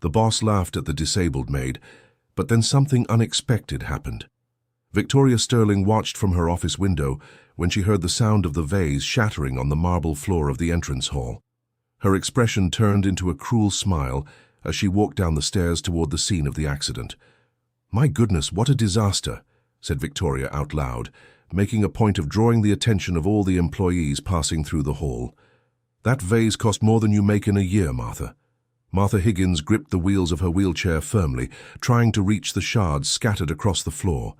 The boss laughed at the disabled maid, but then something unexpected happened. Victoria Sterling watched from her office window when she heard the sound of the vase shattering on the marble floor of the entrance hall. Her expression turned into a cruel smile as she walked down the stairs toward the scene of the accident. "My goodness, what a disaster," said Victoria out loud, making a point of drawing the attention of all the employees passing through the hall. "That vase cost more than you make in a year, Martha." Martha Higgins gripped the wheels of her wheelchair firmly, trying to reach the shards scattered across the floor.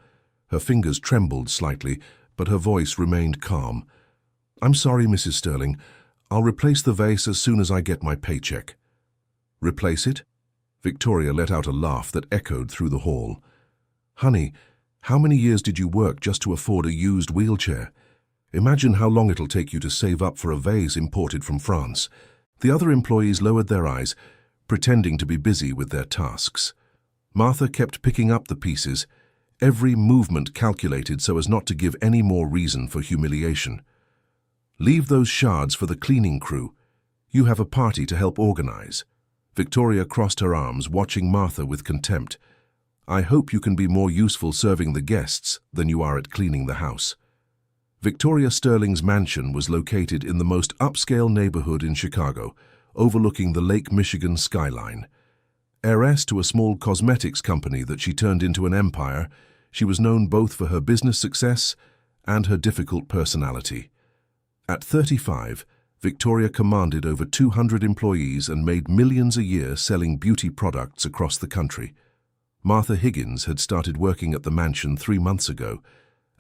Her fingers trembled slightly, but her voice remained calm. "I'm sorry, Mrs. Sterling. I'll replace the vase as soon as I get my paycheck." "Replace it?" Victoria let out a laugh that echoed through the hall. "Honey, how many years did you work just to afford a used wheelchair? Imagine how long it'll take you to save up for a vase imported from France." The other employees lowered their eyes, pretending to be busy with their tasks. Martha kept picking up the pieces, every movement calculated so as not to give any more reason for humiliation. "Leave those shards for the cleaning crew. You have a party to help organize." Victoria crossed her arms, watching Martha with contempt. "I hope you can be more useful serving the guests than you are at cleaning the house." Victoria Sterling's mansion was located in the most upscale neighborhood in Chicago, overlooking the Lake Michigan skyline. Heiress to a small cosmetics company that she turned into an empire, she was known both for her business success and her difficult personality. At 35, Victoria commanded over 200 employees and made millions a year selling beauty products across the country. Martha Higgins had started working at the mansion 3 months ago.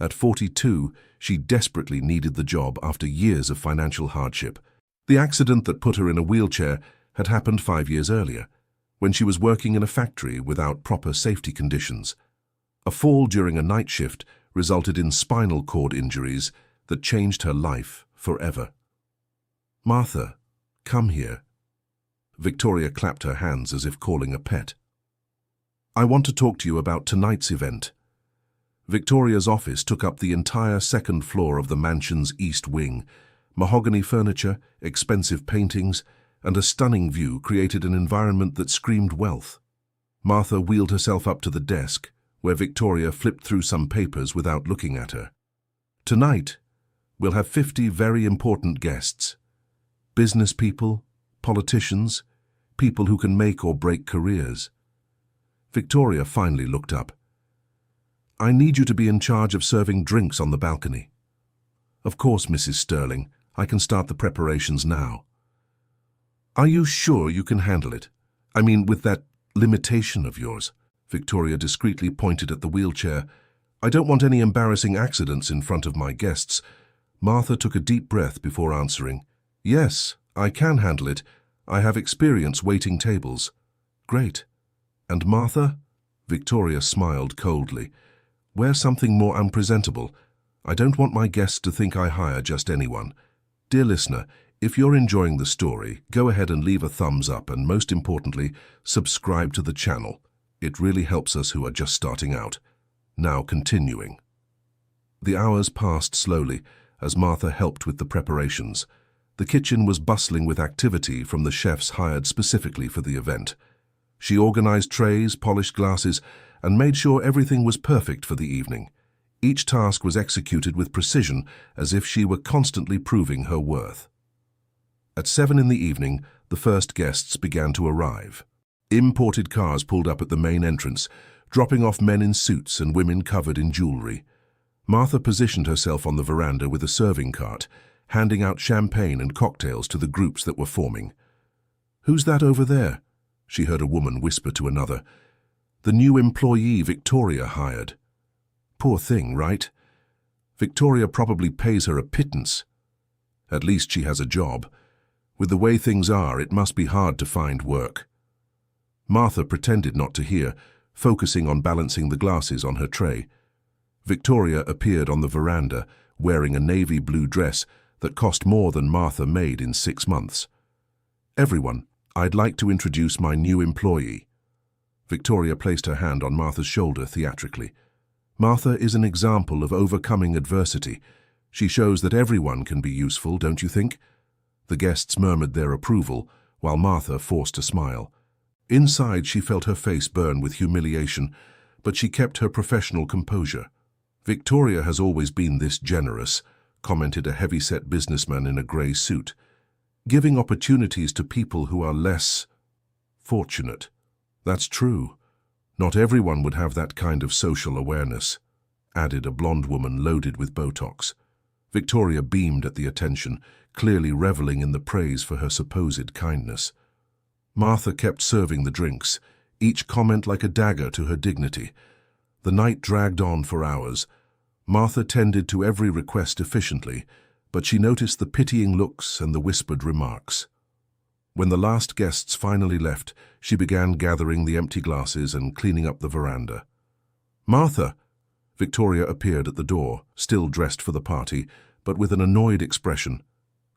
At 42, she desperately needed the job after years of financial hardship. The accident that put her in a wheelchair had happened 5 years earlier, when she was working in a factory without proper safety conditions. A fall during a night shift resulted in spinal cord injuries that changed her life forever. "Martha, come here." Victoria clapped her hands as if calling a pet. "I want to talk to you about tonight's event." Victoria's office took up the entire second floor of the mansion's east wing. Mahogany furniture, expensive paintings, and a stunning view created an environment that screamed wealth. Martha wheeled herself up to the desk, where Victoria flipped through some papers without looking at her. "Tonight, we'll have 50 very important guests. Business people, politicians, people who can make or break careers." Victoria finally looked up. "I need you to be in charge of serving drinks on the balcony." "Of course, Mrs. Sterling. I can start the preparations now." "Are you sure you can handle it? I mean, with that limitation of yours?" Victoria discreetly pointed at the wheelchair. "I don't want any embarrassing accidents in front of my guests." Martha took a deep breath before answering. "Yes, I can handle it. I have experience waiting tables." "Great. And Martha?" Victoria smiled coldly. "Wear something more unpresentable. I don't want my guests to think I hire just anyone." Dear listener, if you're enjoying the story, go ahead and leave a thumbs up and, most importantly, subscribe to the channel. It really helps us who are just starting out. Now continuing. The hours passed slowly as Martha helped with the preparations. The kitchen was bustling with activity from the chefs hired specifically for the event. She organized trays, polished glasses, and made sure everything was perfect for the evening. Each task was executed with precision, as if she were constantly proving her worth. At 7 in the evening, the first guests began to arrive. Imported cars pulled up at the main entrance, dropping off men in suits and women covered in jewelry. Martha positioned herself on the veranda with a serving cart, handing out champagne and cocktails to the groups that were forming. "Who's that over there?" she heard a woman whisper to another. "The new employee Victoria hired." Poor thing, right? Victoria probably pays her a pittance. At least she has a job. With the way things are, it must be hard to find work. Martha pretended not to hear, focusing on balancing the glasses on her tray. Victoria appeared on the veranda, wearing a navy blue dress that cost more than Martha made in 6 months. "Everyone, I'd like to introduce my new employee." Victoria placed her hand on Martha's shoulder theatrically. Martha is an example of overcoming adversity. She shows that everyone can be useful, don't you think? The guests murmured their approval, while Martha forced a smile. Inside, she felt her face burn with humiliation, but she kept her professional composure. "Victoria has always been this generous," commented a heavy-set businessman in a grey suit, "giving opportunities to people who are less fortunate." "That's true. Not everyone would have that kind of social awareness," added a blonde woman loaded with Botox. Victoria beamed at the attention, clearly reveling in the praise for her supposed kindness. Martha kept serving the drinks, each comment like a dagger to her dignity. The night dragged on for hours. Martha tended to every request efficiently, but she noticed the pitying looks and the whispered remarks. When the last guests finally left, she began gathering the empty glasses and cleaning up the veranda. "Martha!" Victoria appeared at the door, still dressed for the party, but with an annoyed expression.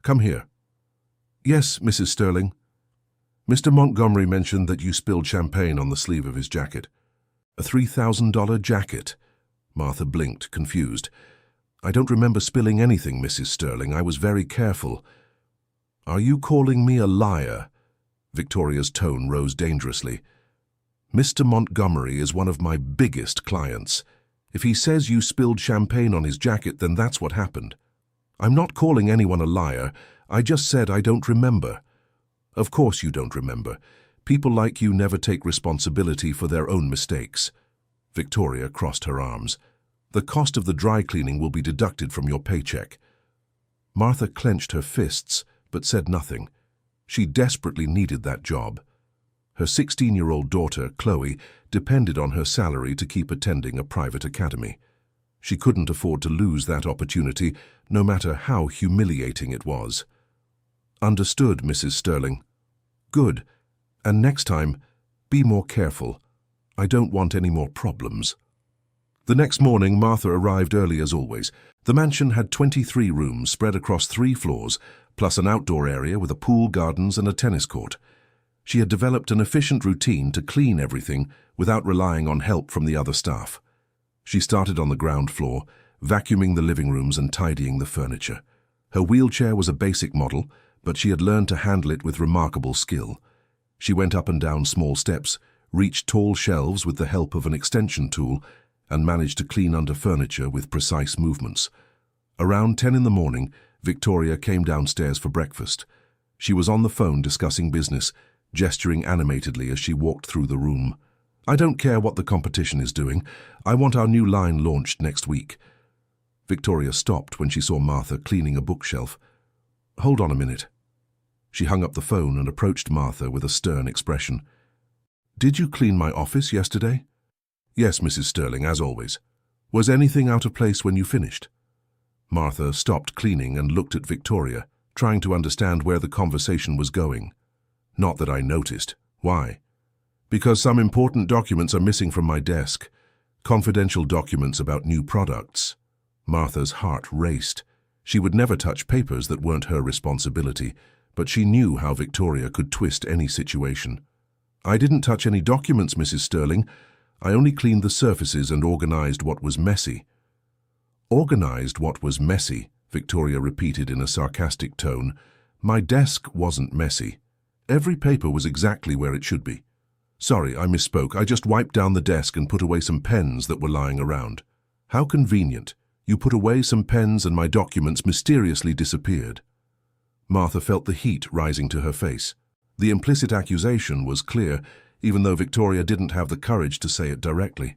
"Come here." "Yes, Mrs. Sterling." "Mr. Montgomery mentioned that you spilled champagne on the sleeve of his jacket." "A $3,000 jacket?" Martha blinked, confused. "I don't remember spilling anything, Mrs. Sterling. I was very careful." "Are you calling me a liar?" Victoria's tone rose dangerously. "Mr. Montgomery is one of my biggest clients. If he says you spilled champagne on his jacket, then that's what happened. I'm not calling anyone a liar. I just said I don't remember." "Of course you don't remember. People like you never take responsibility for their own mistakes." Victoria crossed her arms. "The cost of the dry cleaning will be deducted from your paycheck." Martha clenched her fists, but said nothing. She desperately needed that job. Her 16-year-old daughter, Chloe, depended on her salary to keep attending a private academy. She couldn't afford to lose that opportunity, no matter how humiliating it was. "Understood, Mrs. Sterling." "Good. And next time, be more careful. I don't want any more problems." The next morning, Martha arrived early as always. The mansion had 23 rooms spread across 3 floors, plus an outdoor area with a pool, gardens, and a tennis court. She had developed an efficient routine to clean everything without relying on help from the other staff. She started on the ground floor, vacuuming the living rooms and tidying the furniture. Her wheelchair was a basic model, but she had learned to handle it with remarkable skill. She went up and down small steps, reached tall shelves with the help of an extension tool, and managed to clean under furniture with precise movements. Around 10 in the morning, Victoria came downstairs for breakfast. She was on the phone discussing business, gesturing animatedly as she walked through the room. "I don't care what the competition is doing. I want our new line launched next week." Victoria stopped when she saw Martha cleaning a bookshelf. "Hold on a minute." She hung up the phone and approached Martha with a stern expression. "Did you clean my office yesterday?" "Yes, Mrs. Sterling, as always." "Was anything out of place when you finished?" Martha stopped cleaning and looked at Victoria, trying to understand where the conversation was going. "Not that I noticed." "Why?" "Because some important documents are missing from my desk. Confidential documents about new products." Martha's heart raced. She would never touch papers that weren't her responsibility, but she knew how Victoria could twist any situation. "I didn't touch any documents, Mrs. Sterling. I only cleaned the surfaces and organized what was messy." "Organized what was messy," Victoria repeated in a sarcastic tone. "My desk wasn't messy. Every paper was exactly where it should be." "Sorry, I misspoke. I just wiped down the desk and put away some pens that were lying around." "How convenient. You put away some pens and my documents mysteriously disappeared." Martha felt the heat rising to her face. The implicit accusation was clear, even though Victoria didn't have the courage to say it directly.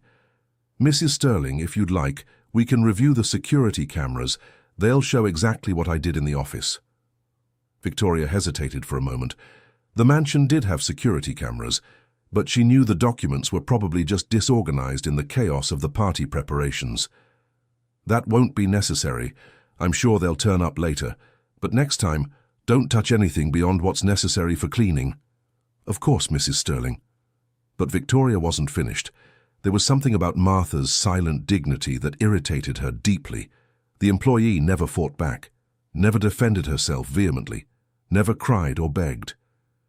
"Mrs. Sterling, if you'd like, we can review the security cameras. They'll show exactly what I did in the office." Victoria hesitated for a moment. The mansion did have security cameras, but she knew the documents were probably just disorganized in the chaos of the party preparations. "That won't be necessary. I'm sure they'll turn up later. But next time, don't touch anything beyond what's necessary for cleaning." "Of course, Mrs. Sterling." But Victoria wasn't finished. There was something about Martha's silent dignity that irritated her deeply. The employee never fought back, never defended herself vehemently, never cried or begged.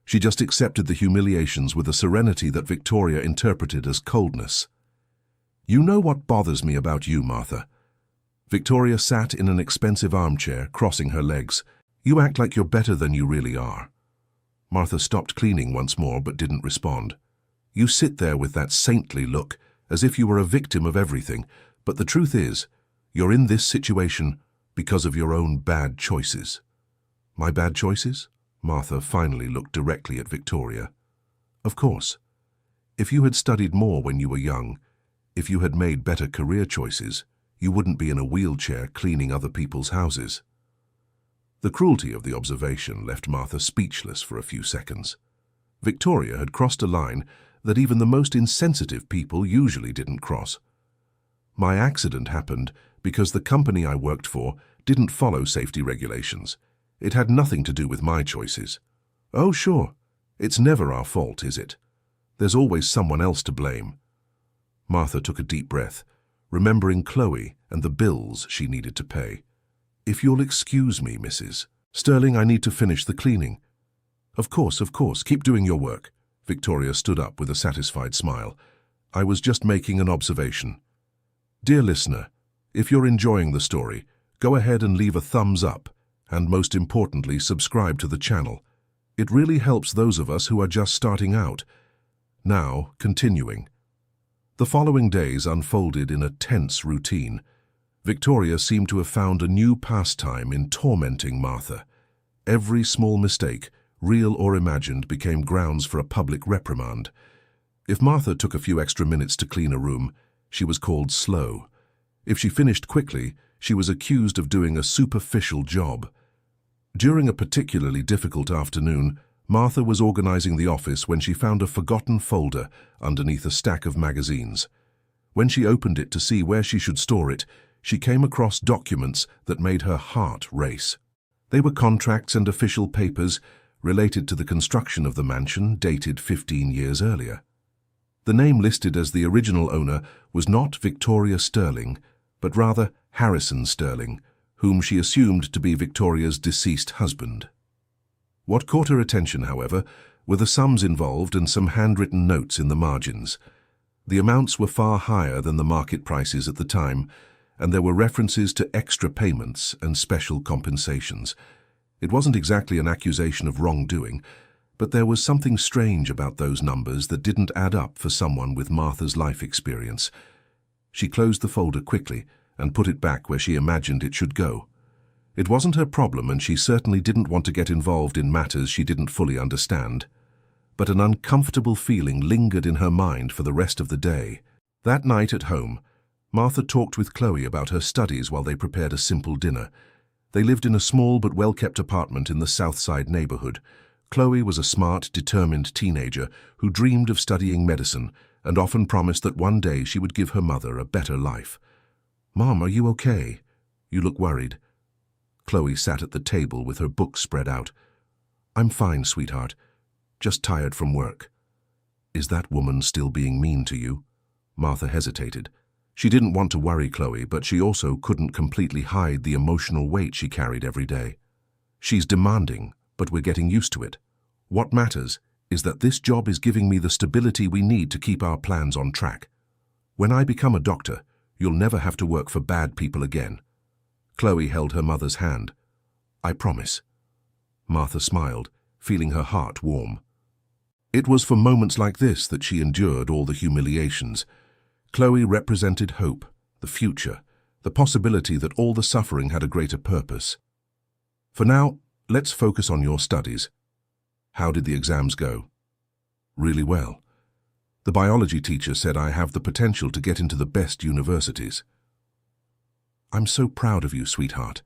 She just accepted the humiliations with a serenity that Victoria interpreted as coldness. "You know what bothers me about you, Martha." Victoria sat in an expensive armchair, crossing her legs. "You act like you're better than you really are." Martha stopped cleaning once more but didn't respond. You sit there with that saintly look, as if you were a victim of everything, but the truth is, you're in this situation because of your own bad choices. My bad choices? Martha finally looked directly at Victoria. Of course. If you had studied more when you were young, if you had made better career choices, you wouldn't be in a wheelchair cleaning other people's houses. The cruelty of the observation left Martha speechless for a few seconds. Victoria had crossed a line that even the most insensitive people usually didn't cross. My accident happened because the company I worked for didn't follow safety regulations. It had nothing to do with my choices. Oh, sure. It's never our fault, is it? There's always someone else to blame. Martha took a deep breath, remembering Chloe and the bills she needed to pay. If you'll excuse me, Mrs. Sterling, I need to finish the cleaning. Of course, keep doing your work. Victoria stood up with a satisfied smile. I was just making an observation. Dear listener, if you're enjoying the story, go ahead and leave a thumbs up, and most importantly, subscribe to the channel. It really helps those of us who are just starting out. Now, continuing. The following days unfolded in a tense routine. Victoria seemed to have found a new pastime in tormenting Martha. Every small mistake, real or imagined, became grounds for a public reprimand. If Martha took a few extra minutes to clean a room, she was called slow. If she finished quickly, she was accused of doing a superficial job. During a particularly difficult afternoon, Martha was organizing the office when she found a forgotten folder underneath a stack of magazines. When she opened it to see where she should store it, she came across documents that made her heart race. They were contracts and official papers related to the construction of the mansion dated 15 years earlier. The name listed as the original owner was not Victoria Sterling, but rather Harrison Sterling, whom she assumed to be Victoria's deceased husband. What caught her attention, however, were the sums involved and some handwritten notes in the margins. The amounts were far higher than the market prices at the time, and there were references to extra payments and special compensations. It wasn't exactly an accusation of wrongdoing, but there was something strange about those numbers that didn't add up for someone with Martha's life experience. She closed the folder quickly and put it back where she imagined it should go. It wasn't her problem, and she certainly didn't want to get involved in matters she didn't fully understand. But an uncomfortable feeling lingered in her mind for the rest of the day. That night at home, Martha talked with Chloe about her studies while they prepared a simple dinner. They lived in a small but well-kept apartment in the South Side neighborhood. Chloe was a smart, determined teenager who dreamed of studying medicine and often promised that one day she would give her mother a better life. Mom, are you okay? You look worried. Chloe sat at the table with her books spread out. I'm fine, sweetheart. Just tired from work. Is that woman still being mean to you? Martha hesitated. She didn't want to worry Chloe, but she also couldn't completely hide the emotional weight she carried every day. She's demanding, but we're getting used to it. What matters is that this job is giving me the stability we need to keep our plans on track. When I become a doctor, you'll never have to work for bad people again. Chloe held her mother's hand. I promise. Martha smiled, feeling her heart warm. It was for moments like this that she endured all the humiliations. Chloe represented hope, the future, the possibility that all the suffering had a greater purpose. For now, let's focus on your studies. How did the exams go? Really well. The biology teacher said I have the potential to get into the best universities. I'm so proud of you, sweetheart.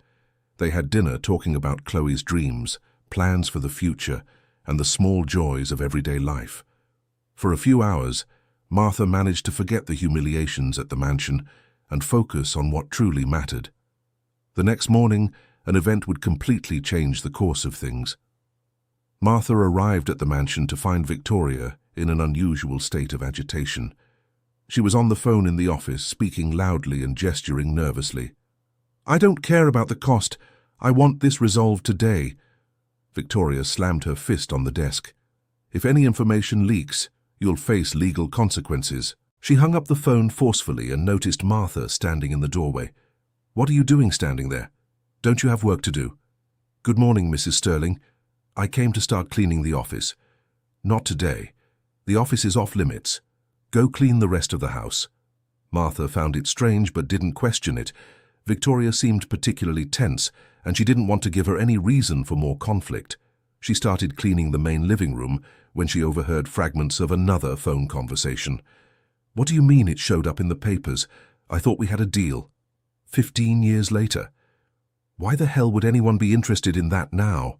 They had dinner talking about Chloe's dreams, plans for the future, and the small joys of everyday life. For a few hours, Martha managed to forget the humiliations at the mansion and focus on what truly mattered. The next morning, an event would completely change the course of things. Martha arrived at the mansion to find Victoria in an unusual state of agitation. She was on the phone in the office, speaking loudly and gesturing nervously. I don't care about the cost. I want this resolved today. Victoria slammed her fist on the desk. If any information leaks, you'll face legal consequences. She hung up the phone forcefully and noticed Martha standing in the doorway. What are you doing standing there? Don't you have work to do? Good morning, Mrs. Sterling. I came to start cleaning the office. Not today. The office is off limits. Go clean the rest of the house. Martha found it strange but didn't question it. Victoria seemed particularly tense, and she didn't want to give her any reason for more conflict. She started cleaning the main living room when she overheard fragments of another phone conversation. What do you mean it showed up in the papers? I thought we had a deal. 15 years later. Why the hell would anyone be interested in that now?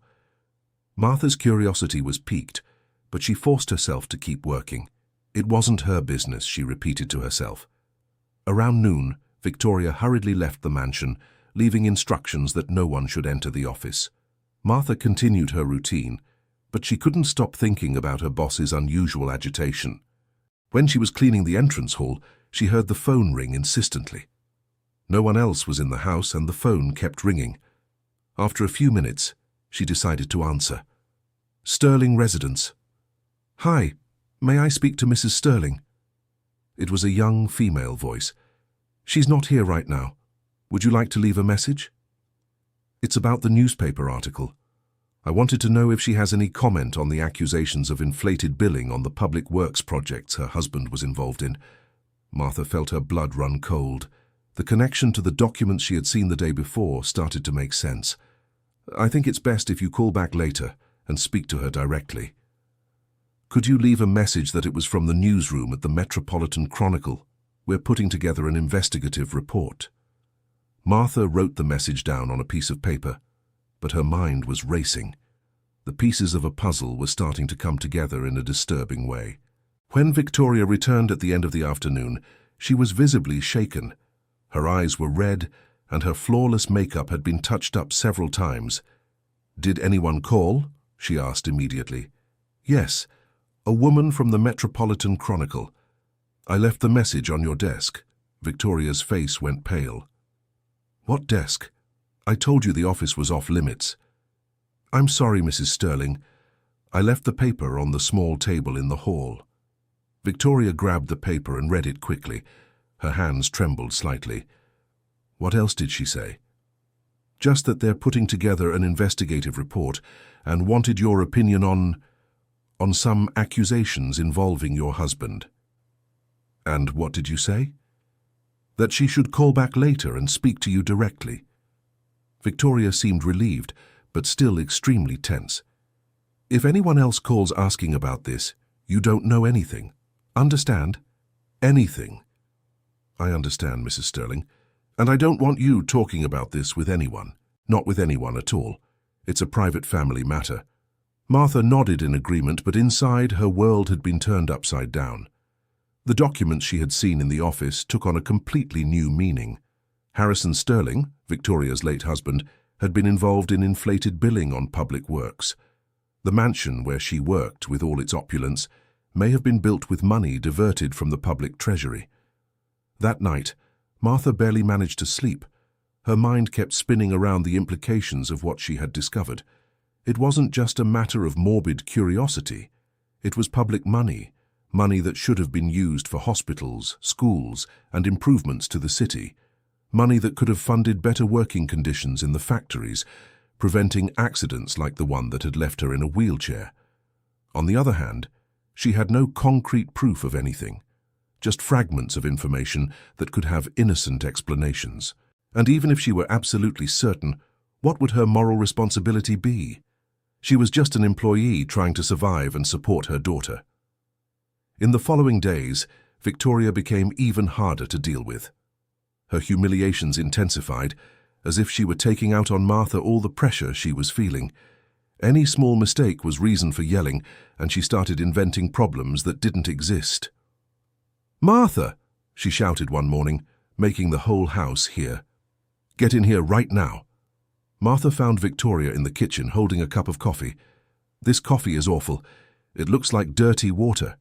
Martha's curiosity was piqued, but she forced herself to keep working. It wasn't her business, she repeated to herself. Around noon, Victoria hurriedly left the mansion, leaving instructions that no one should enter the office. Martha continued her routine, but she couldn't stop thinking about her boss's unusual agitation. When she was cleaning the entrance hall, she heard the phone ring insistently. No one else was in the house and the phone kept ringing. After a few minutes, she decided to answer. Sterling residence. Hi, may I speak to Mrs. Sterling? It was a young female voice. She's not here right now. Would you like to leave a message? It's about the newspaper article. I wanted to know if she has any comment on the accusations of inflated billing on the public works projects her husband was involved in. Martha felt her blood run cold. The connection to the documents she had seen the day before started to make sense. I think it's best if you call back later and speak to her directly. Could you leave a message that it was from the newsroom at the Metropolitan Chronicle? We're putting together an investigative report. Martha wrote the message down on a piece of paper, but her mind was racing. The pieces of a puzzle were starting to come together in a disturbing way. When Victoria returned at the end of the afternoon, she was visibly shaken. Her eyes were red, and her flawless makeup had been touched up several times. Did anyone call? She asked immediately. Yes, a woman from the Metropolitan Chronicle. I left the message on your desk. Victoria's face went pale. What desk? I told you the office was off limits. I'm sorry, Mrs. Sterling. I left the paper on the small table in the hall. Victoria grabbed the paper and read it quickly. Her hands trembled slightly. What else did she say? Just that they're putting together an investigative report and wanted your opinion on some accusations involving your husband. And what did you say? That she should call back later and speak to you directly. Victoria seemed relieved, but still extremely tense. If anyone else calls asking about this, you don't know anything. Understand? Anything. I understand, Mrs. Sterling, and I don't want you talking about this with anyone. Not with anyone at all. It's a private family matter. Martha nodded in agreement, but inside her world had been turned upside down. The documents she had seen in the office took on a completely new meaning. Harrison Sterling, Victoria's late husband, had been involved in inflated billing on public works. The mansion where she worked, with all its opulence, may have been built with money diverted from the public treasury. That night, Martha barely managed to sleep. Her mind kept spinning around the implications of what she had discovered. It wasn't just a matter of morbid curiosity. It was public money, money that should have been used for hospitals, schools, and improvements to the city. Money that could have funded better working conditions in the factories, preventing accidents like the one that had left her in a wheelchair. On the other hand, she had no concrete proof of anything, just fragments of information that could have innocent explanations. And even if she were absolutely certain, what would her moral responsibility be? She was just an employee trying to survive and support her daughter. In the following days, Victoria became even harder to deal with. Her humiliations intensified, as if she were taking out on Martha all the pressure she was feeling. Any small mistake was reason for yelling, and she started inventing problems that didn't exist. "Martha!" she shouted one morning, making the whole house hear. "Get in here right now." Martha found Victoria in the kitchen holding a cup of coffee. "This coffee is awful. It looks like dirty water."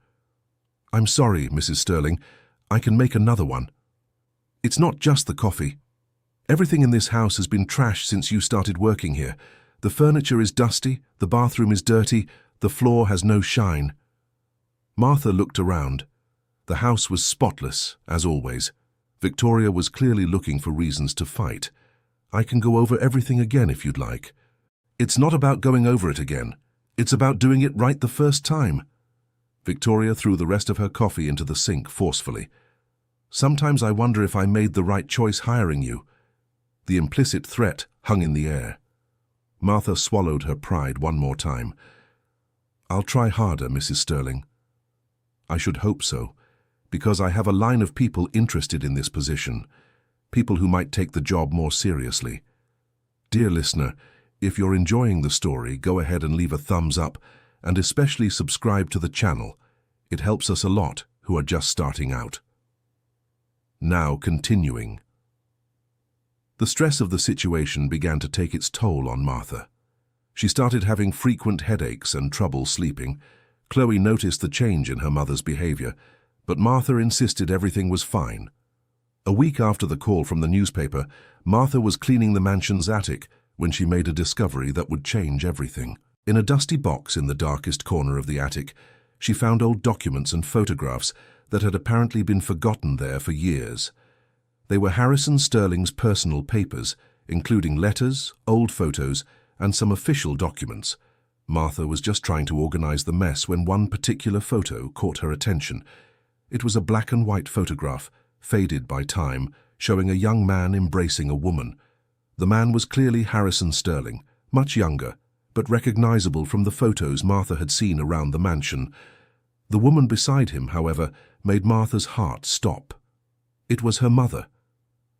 "I'm sorry, Mrs. Sterling. I can make another one." "It's not just the coffee. Everything in this house has been trashed since you started working here. The furniture is dusty, the bathroom is dirty, the floor has no shine." Martha looked around. The house was spotless, as always. Victoria was clearly looking for reasons to fight. "I can go over everything again if you'd like." "It's not about going over it again. It's about doing it right the first time. Victoria threw the rest of her coffee into the sink forcefully. Sometimes I wonder if I made the right choice hiring you. The implicit threat hung in the air. Martha swallowed her pride one more time. I'll try harder, Mrs. Sterling. I should hope so, because I have a line of people interested in this position, people who might take the job more seriously. Dear listener, if you're enjoying the story, go ahead and leave a thumbs up, and especially subscribe to the channel. It helps us a lot who are just starting out. Now continuing. The stress of the situation began to take its toll on Martha. She started having frequent headaches and trouble sleeping. Chloe noticed the change in her mother's behavior, but Martha insisted everything was fine. A week after the call from the newspaper, Martha was cleaning the mansion's attic when she made a discovery that would change everything. In a dusty box in the darkest corner of the attic, she found old documents and photographs that had apparently been forgotten there for years. They were Harrison Sterling's personal papers, including letters, old photos, and some official documents. Martha was just trying to organize the mess when one particular photo caught her attention. It was a black and white photograph, faded by time, showing a young man embracing a woman. The man was clearly Harrison Sterling, much younger, but recognizable from the photos Martha had seen around the mansion. The woman beside him, however, made Martha's heart stop. It was her mother.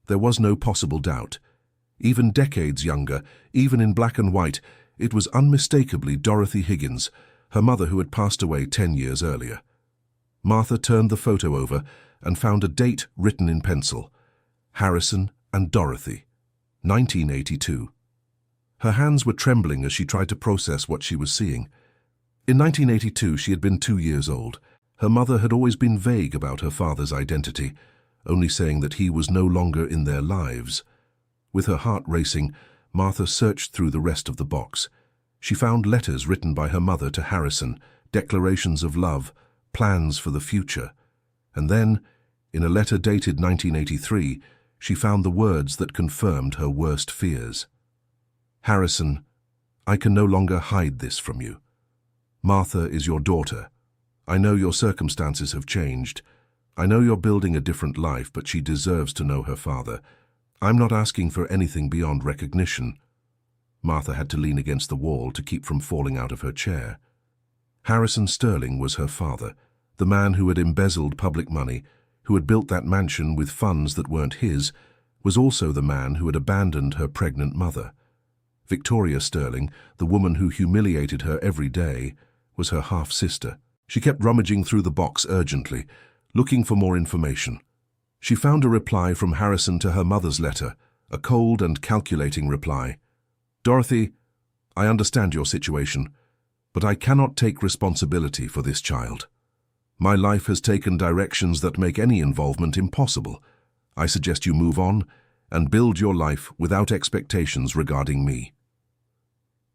There was no possible doubt. Even decades younger, even in black and white, it was unmistakably Dorothy Higgins, her mother who had passed away 10 years earlier. Martha turned the photo over and found a date written in pencil. Harrison and Dorothy, 1982. Her hands were trembling as she tried to process what she was seeing. In 1982, she had been 2 years old. Her mother had always been vague about her father's identity, only saying that he was no longer in their lives. With her heart racing, Martha searched through the rest of the box. She found letters written by her mother to Harrison, declarations of love, plans for the future. And then, in a letter dated 1983, she found the words that confirmed her worst fears. Harrison, I can no longer hide this from you. Martha is your daughter. I know your circumstances have changed. I know you're building a different life, but she deserves to know her father. I'm not asking for anything beyond recognition. Martha had to lean against the wall to keep from falling out of her chair. Harrison Sterling was her father, the man who had embezzled public money, who had built that mansion with funds that weren't his, was also the man who had abandoned her pregnant mother. Victoria Sterling, the woman who humiliated her every day, was her half-sister. She kept rummaging through the box urgently, looking for more information. She found a reply from Harrison to her mother's letter, a cold and calculating reply. Dorothy, I understand your situation, but I cannot take responsibility for this child. My life has taken directions that make any involvement impossible. I suggest you move on and build your life without expectations regarding me.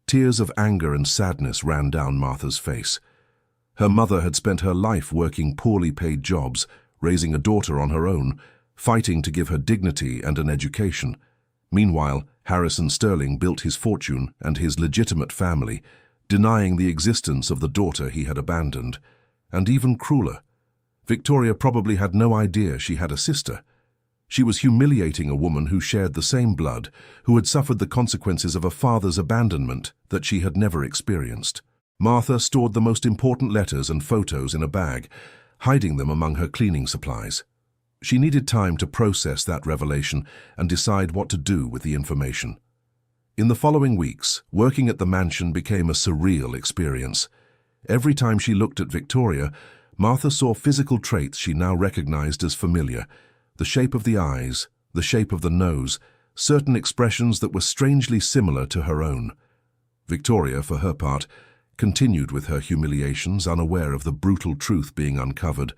Tears of anger and sadness ran down Martha's face. Her mother had spent her life working poorly paid jobs, raising a daughter on her own, fighting to give her dignity and an education. Meanwhile, Harrison Sterling built his fortune and his legitimate family, denying the existence of the daughter he had abandoned. And even crueler, Victoria probably had no idea she had a sister. She was humiliating a woman who shared the same blood, who had suffered the consequences of a father's abandonment that she had never experienced. Martha stored the most important letters and photos in a bag, hiding them among her cleaning supplies. She needed time to process that revelation and decide what to do with the information. In the following weeks, working at the mansion became a surreal experience. Every time she looked at Victoria, Martha saw physical traits she now recognized as familiar: the shape of the eyes, the shape of the nose, certain expressions that were strangely similar to her own. Victoria, for her part, continued with her humiliations, unaware of the brutal truth being uncovered.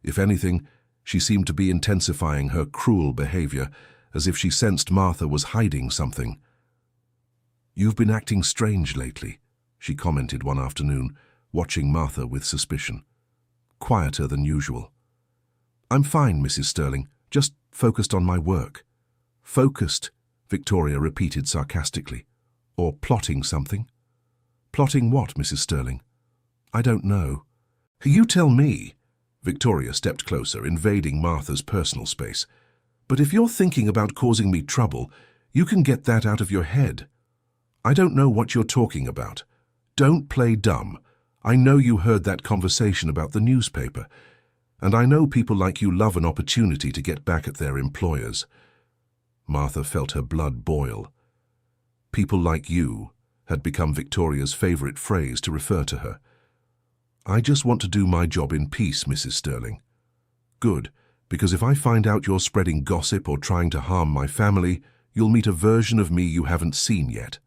If anything, she seemed to be intensifying her cruel behavior, as if she sensed Martha was hiding something. "You've been acting strange lately," she commented one afternoon, watching Martha with suspicion. "Quieter than usual." "I'm fine, Mrs. Sterling, just focused on my work." "Focused," Victoria repeated sarcastically. "Or plotting something?" Plotting what, Mrs. Sterling? I don't know. You tell me. Victoria stepped closer, invading Martha's personal space. But if you're thinking about causing me trouble, you can get that out of your head. I don't know what you're talking about. Don't play dumb. I know you heard that conversation about the newspaper, and I know people like you love an opportunity to get back at their employers. Martha felt her blood boil. People like you had become Victoria's favorite phrase to refer to her. I just want to do my job in peace, Mrs. Sterling. Good, because if I find out you're spreading gossip or trying to harm my family, you'll meet a version of me you haven't seen yet.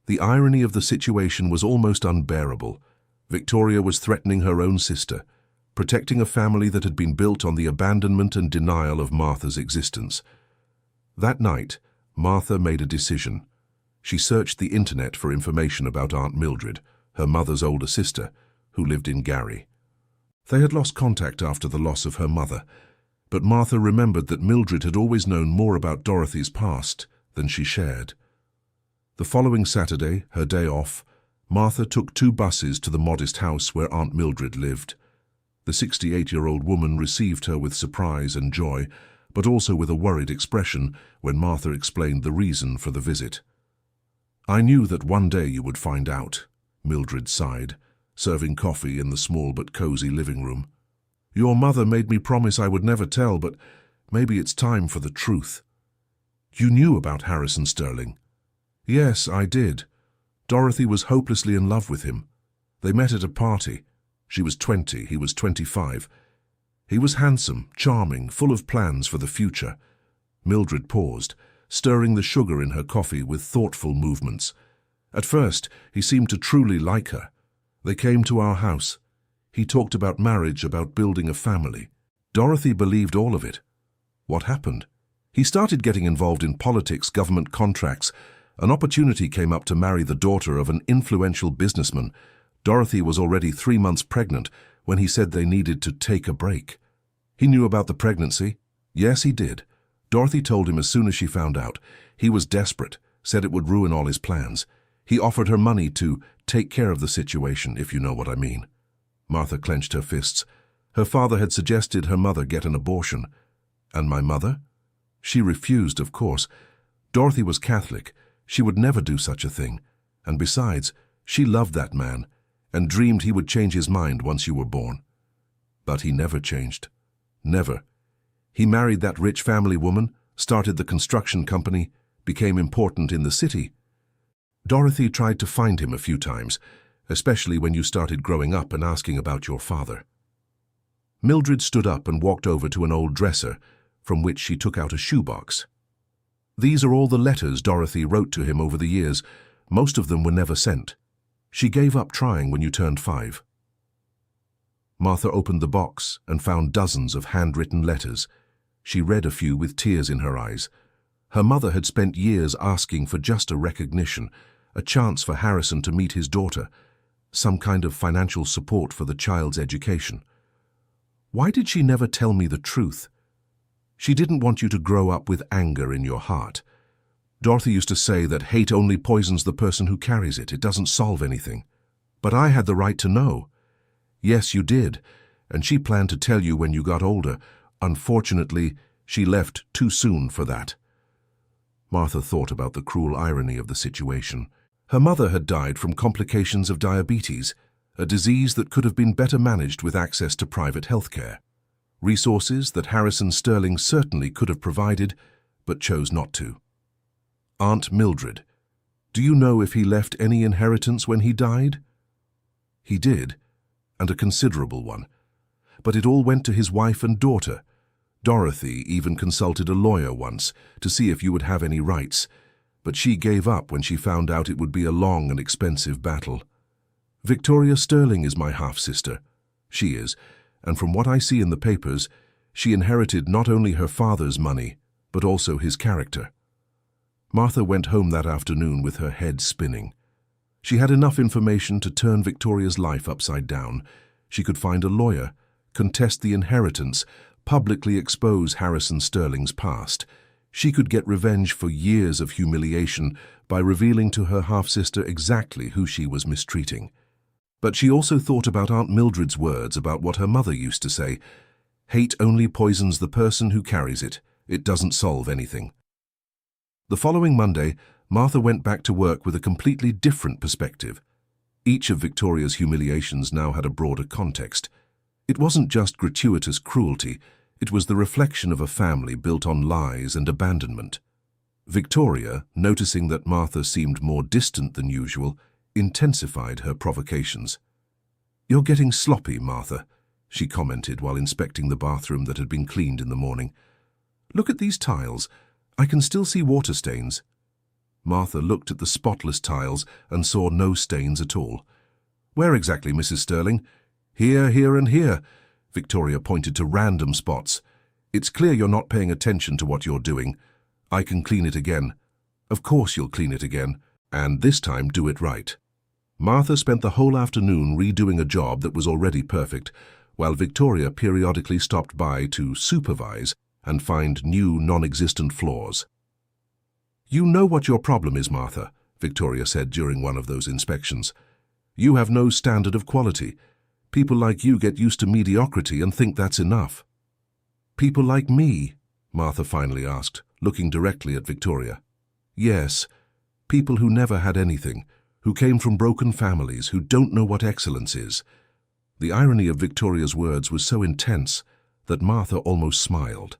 The irony of the situation was almost unbearable. Victoria was threatening her own sister, protecting a family that had been built on the abandonment and denial of Martha's existence. That night, Martha made a decision. She searched the internet for information about Aunt Mildred, her mother's older sister, who lived in Gary. They had lost contact after the loss of her mother, but Martha remembered that Mildred had always known more about Dorothy's past than she shared. The following Saturday, her day off, Martha took 2 buses to the modest house where Aunt Mildred lived. The 68-year-old woman received her with surprise and joy, but also with a worried expression when Martha explained the reason for the visit. I knew that one day you would find out, Mildred sighed, serving coffee in the small but cozy living room. Your mother made me promise I would never tell, but maybe it's time for the truth. You knew about Harrison Sterling. Yes, I did. Dorothy was hopelessly in love with him. They met at a party. She was 20, he was 25. He was handsome, charming, full of plans for the future. Mildred paused, stirring the sugar in her coffee with thoughtful movements. At first, he seemed to truly like her. They came to our house. He talked about marriage, about building a family. Dorothy believed all of it. What happened? He started getting involved in politics, government contracts. An opportunity came up to marry the daughter of an influential businessman. Dorothy was already 3 months pregnant when he said they needed to take a break. He knew about the pregnancy. Yes, he did. Dorothy told him as soon as she found out. He was desperate, said it would ruin all his plans. He offered her money to take care of the situation, if you know what I mean. Martha clenched her fists. Her father had suggested her mother get an abortion. And my mother? She refused, of course. Dorothy was Catholic. She would never do such a thing. And besides, she loved that man and dreamed he would change his mind once you were born. But he never changed. Never. He married that rich family woman, started the construction company, became important in the city. Dorothy tried to find him a few times, especially when you started growing up and asking about your father. Mildred stood up and walked over to an old dresser, from which she took out a shoebox. These are all the letters Dorothy wrote to him over the years. Most of them were never sent. She gave up trying when you turned 5. Martha opened the box and found dozens of handwritten letters. She read a few with tears in her eyes. Her mother had spent years asking for just a recognition, a chance for Harrison to meet his daughter, some kind of financial support for the child's education. Why did she never tell me the truth? She didn't want you to grow up with anger in your heart. Dorothy used to say that hate only poisons the person who carries it. It doesn't solve anything. But I had the right to know. Yes, you did, and she planned to tell you when you got older. Unfortunately, she left too soon for that. Martha thought about the cruel irony of the situation. Her mother had died from complications of diabetes, a disease that could have been better managed with access to private health care. Resources that Harrison Sterling certainly could have provided, but chose not to. Aunt Mildred. Do you know if he left any inheritance when he died? He did, and a considerable one. But it all went to his wife and daughter. Dorothy even consulted a lawyer once to see if you would have any rights, but she gave up when she found out it would be a long and expensive battle. Victoria Sterling is my half-sister. She is, and from what I see in the papers, she inherited not only her father's money, but also his character. Martha went home that afternoon with her head spinning. She had enough information to turn Victoria's life upside down. She could find a lawyer, contest the inheritance, publicly expose Harrison Sterling's past. She could get revenge for years of humiliation by revealing to her half-sister exactly who she was mistreating. But she also thought about Aunt Mildred's words about what her mother used to say, "Hate only poisons the person who carries it. It doesn't solve anything." The following Monday, Martha went back to work with a completely different perspective. Each of Victoria's humiliations now had a broader context. It wasn't just gratuitous cruelty, it was the reflection of a family built on lies and abandonment. Victoria, noticing that Martha seemed more distant than usual, intensified her provocations. "You're getting sloppy, Martha," she commented while inspecting the bathroom that had been cleaned in the morning. "Look at these tiles. I can still see water stains." Martha looked at the spotless tiles and saw no stains at all. "Where exactly, Mrs. Sterling?" "Here, here, and here." Victoria pointed to random spots. "It's clear you're not paying attention to what you're doing. I can clean it again." "Of course you'll clean it again, and this time do it right." Martha spent the whole afternoon redoing a job that was already perfect, while Victoria periodically stopped by to supervise and find new non-existent flaws. "You know what your problem is, Martha," Victoria said during one of those inspections. "You have no standard of quality. People like you get used to mediocrity and think that's enough." "People like me?" Martha finally asked, looking directly at Victoria. "Yes, people who never had anything, who came from broken families, who don't know what excellence is." The irony of Victoria's words was so intense that Martha almost smiled.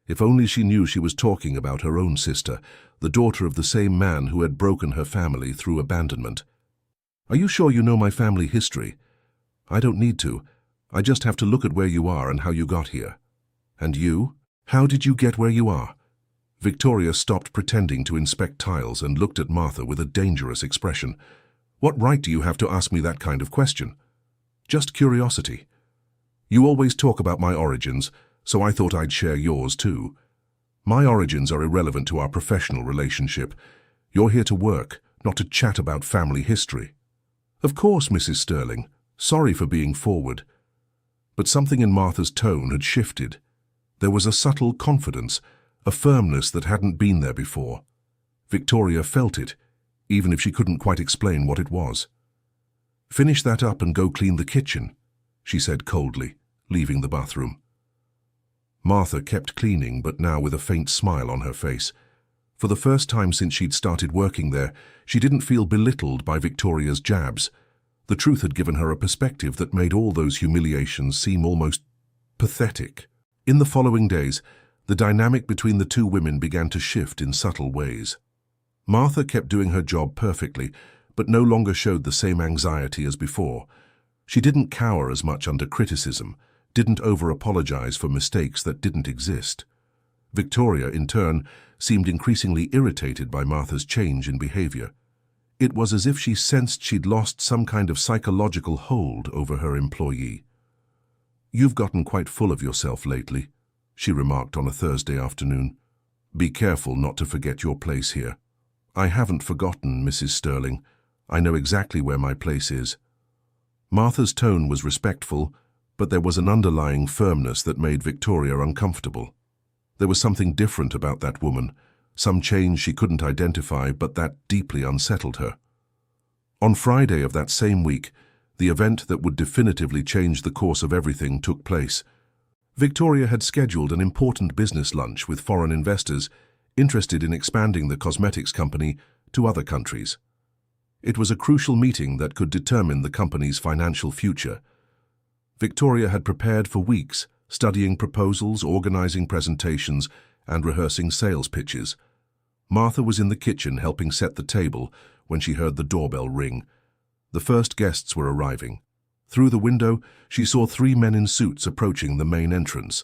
If only she knew she was talking about her own sister, the daughter of the same man who had broken her family through abandonment. "Are you sure you know my family history?" "I don't need to. I just have to look at where you are and how you got here." "And you? How did you get where you are?" Victoria stopped pretending to inspect tiles and looked at Martha with a dangerous expression. "What right do you have to ask me that kind of question?" "Just curiosity. You always talk about my origins, so I thought I'd share yours too. My origins are irrelevant to our professional relationship. You're here to work, not to chat about family history." "Of course, Mrs. Sterling. Sorry for being forward." But something in Martha's tone had shifted. There was a subtle confidence, a firmness that hadn't been there before. Victoria felt it, even if she couldn't quite explain what it was. "Finish that up and go clean the kitchen," she said coldly, leaving the bathroom. Martha kept cleaning, but now with a faint smile on her face. For the first time since she'd started working there, she didn't feel belittled by Victoria's jabs. The truth had given her a perspective that made all those humiliations seem almost pathetic. In the following days, the dynamic between the two women began to shift in subtle ways. Martha kept doing her job perfectly, but no longer showed the same anxiety as before. She didn't cower as much under criticism, didn't over-apologize for mistakes that didn't exist. Victoria, in turn, seemed increasingly irritated by Martha's change in behavior. It was as if she sensed she'd lost some kind of psychological hold over her employee. "You've gotten quite full of yourself lately," she remarked on a Thursday afternoon. "Be careful not to forget your place here." "I haven't forgotten, Mrs. Sterling. I know exactly where my place is." Martha's tone was respectful, but there was an underlying firmness that made Victoria uncomfortable. There was something different about that woman, some change she couldn't identify, but that deeply unsettled her. On Friday of that same week, the event that would definitively change the course of everything took place. Victoria had scheduled an important business lunch with foreign investors interested in expanding the cosmetics company to other countries. It was a crucial meeting that could determine the company's financial future. Victoria had prepared for weeks, studying proposals, organizing presentations, and rehearsing sales pitches. Martha was in the kitchen helping set the table when she heard the doorbell ring. The first guests were arriving. Through the window, she saw 3 men in suits approaching the main entrance.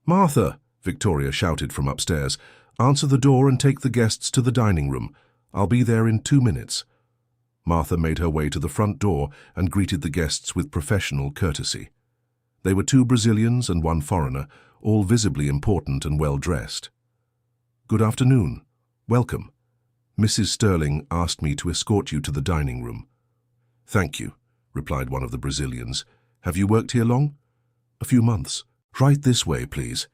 "Martha," Victoria shouted from upstairs, "answer the door and take the guests to the dining room. I'll be there in 2 minutes." Martha made her way to the front door and greeted the guests with professional courtesy. They were 2 Brazilians and 1 foreigner, all visibly important and well-dressed. "Good afternoon. Welcome. Mrs. Sterling asked me to escort you to the dining room." "Thank you," replied one of the Brazilians. "Have you worked here long?" "A few months." "Right this way, please."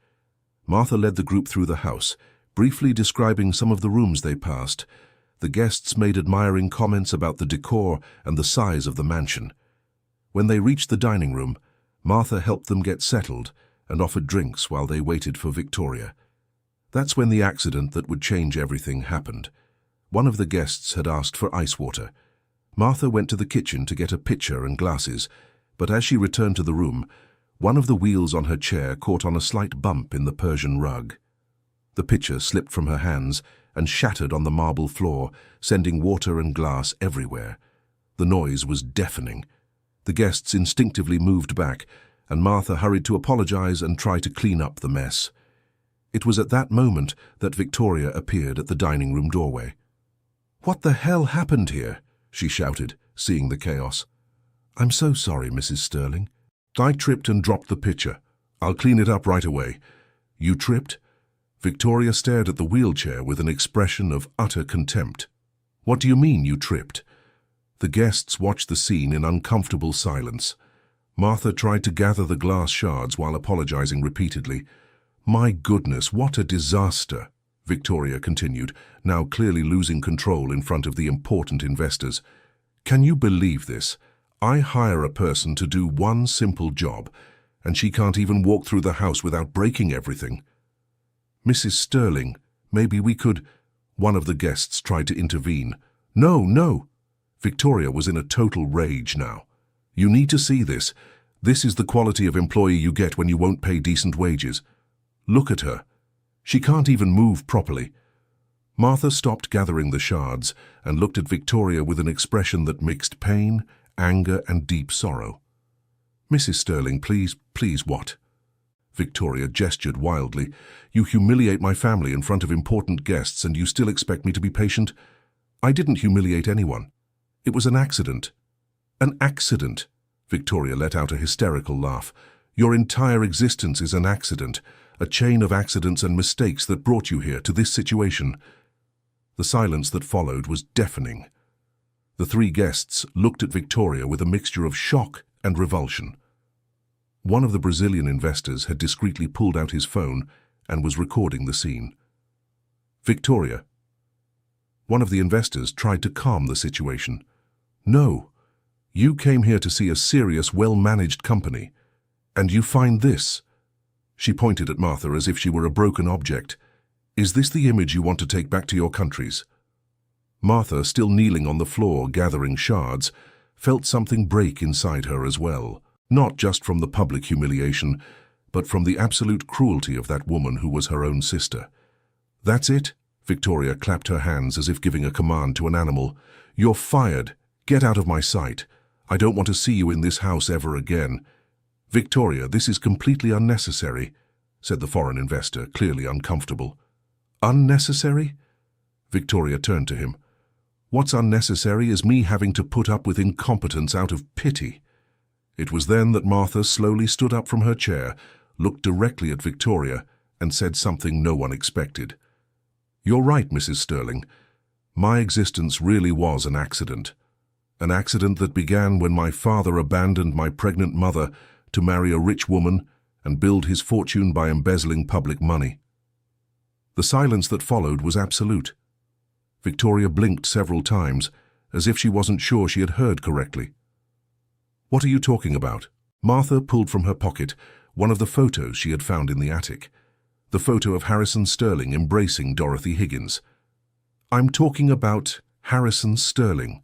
Martha led the group through the house, Briefly describing some of the rooms they passed, the guests made admiring comments about the decor and the size of the mansion. When they reached the dining room, Martha helped them get settled and offered drinks while they waited for Victoria. That's when the accident that would change everything happened. One of the guests had asked for ice water. Martha went to the kitchen to get a pitcher and glasses, but as she returned to the room, one of the wheels on her chair caught on a slight bump in the Persian rug. The pitcher slipped from her hands and shattered on the marble floor, sending water and glass everywhere. The noise was deafening. The guests instinctively moved back, and Martha hurried to apologize and try to clean up the mess. It was at that moment that Victoria appeared at the dining room doorway. "What the hell happened here?" she shouted, seeing the chaos. "I'm so sorry, Mrs. Sterling. I tripped and dropped the pitcher. I'll clean it up right away." "You tripped?" Victoria stared at the wheelchair with an expression of utter contempt. "What do you mean, you tripped?" The guests watched the scene in uncomfortable silence. Martha tried to gather the glass shards while apologizing repeatedly. "My goodness, what a disaster," Victoria continued, now clearly losing control in front of the important investors. "Can you believe this? I hire a person to do one simple job, and she can't even walk through the house without breaking everything." "Mrs. Sterling, maybe we could—" One of the guests tried to intervene. "No, no!" Victoria was in a total rage now. "You need to see this. This is the quality of employee you get when you won't pay decent wages. Look at her. She can't even move properly." Martha stopped gathering the shards and looked at Victoria with an expression that mixed pain, anger, and deep sorrow. "Mrs. Sterling, please, what?" Victoria gestured wildly. "You humiliate my family in front of important guests and you still expect me to be patient? I didn't humiliate anyone. It was an accident." "An accident?" Victoria let out a hysterical laugh. "Your entire existence is an accident, a chain of accidents and mistakes that brought you here to this situation." The silence that followed was deafening. The three guests looked at Victoria with a mixture of shock and revulsion. One of the Brazilian investors had discreetly pulled out his phone and was recording the scene. "Victoria." One of the investors tried to calm the situation. "No, you came here to see a serious, well-managed company, and you find this." She pointed at Martha as if she were a broken object. "Is this the image you want to take back to your countries?" Martha, still kneeling on the floor gathering shards, felt something break inside her as well, not just from the public humiliation, but from the absolute cruelty of that woman who was her own sister. "That's it?" Victoria clapped her hands as if giving a command to an animal. "You're fired. Get out of my sight. I don't want to see you in this house ever again." "Victoria, this is completely unnecessary," said the foreign investor, clearly uncomfortable. "Unnecessary?" Victoria turned to him. "What's unnecessary is me having to put up with incompetence out of pity." It was then that Martha slowly stood up from her chair, looked directly at Victoria, and said something no one expected. "You're right, Mrs. Sterling. My existence really was an accident. An accident that began when my father abandoned my pregnant mother to marry a rich woman and build his fortune by embezzling public money." The silence that followed was absolute. Victoria blinked several times, as if she wasn't sure she had heard correctly. "What are you talking about?" Martha pulled from her pocket one of the photos she had found in the attic, the photo of Harrison Sterling embracing Dorothy Higgins. "I'm talking about Harrison Sterling.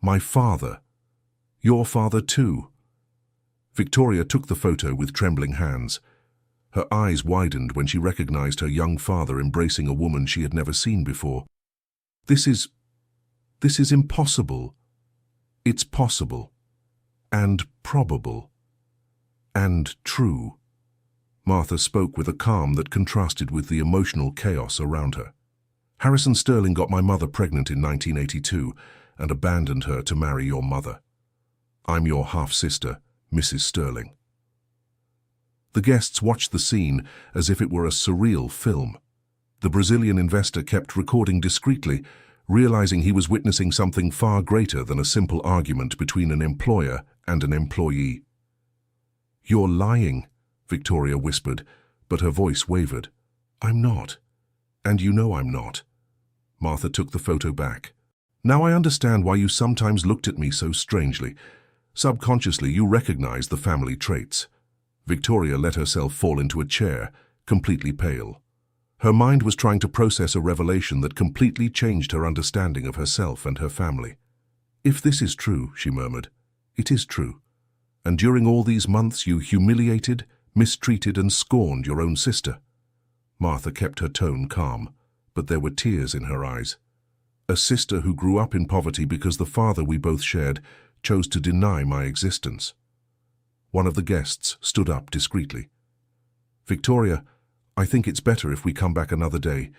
My father. Your father too." Victoria took the photo with trembling hands. Her eyes widened when she recognized her young father embracing a woman she had never seen before. This is impossible. It's possible. And probable. And true." Martha spoke with a calm that contrasted with the emotional chaos around her. "Harrison Sterling got my mother pregnant in 1982 and abandoned her to marry your mother. I'm your half-sister, Mrs. Sterling." The guests watched the scene as if it were a surreal film. The Brazilian investor kept recording discreetly, realizing he was witnessing something far greater than a simple argument between an employer and an employee. "You're lying," Victoria whispered, but her voice wavered. "I'm not. And you know I'm not. Martha took the photo back. Now I understand why you sometimes looked at me so strangely. Subconsciously, you recognized the family traits. Victoria let herself fall into a chair, completely pale. Her mind was trying to process a revelation that completely changed her understanding of herself and her family. If this is true, she murmured, it is true. And during all these months you humiliated, mistreated and scorned your own sister. Martha kept her tone calm, but there were tears in her eyes. A sister who grew up in poverty because the father we both shared chose to deny my existence. One of the guests stood up discreetly. Victoria, I think it's better if we come back another day.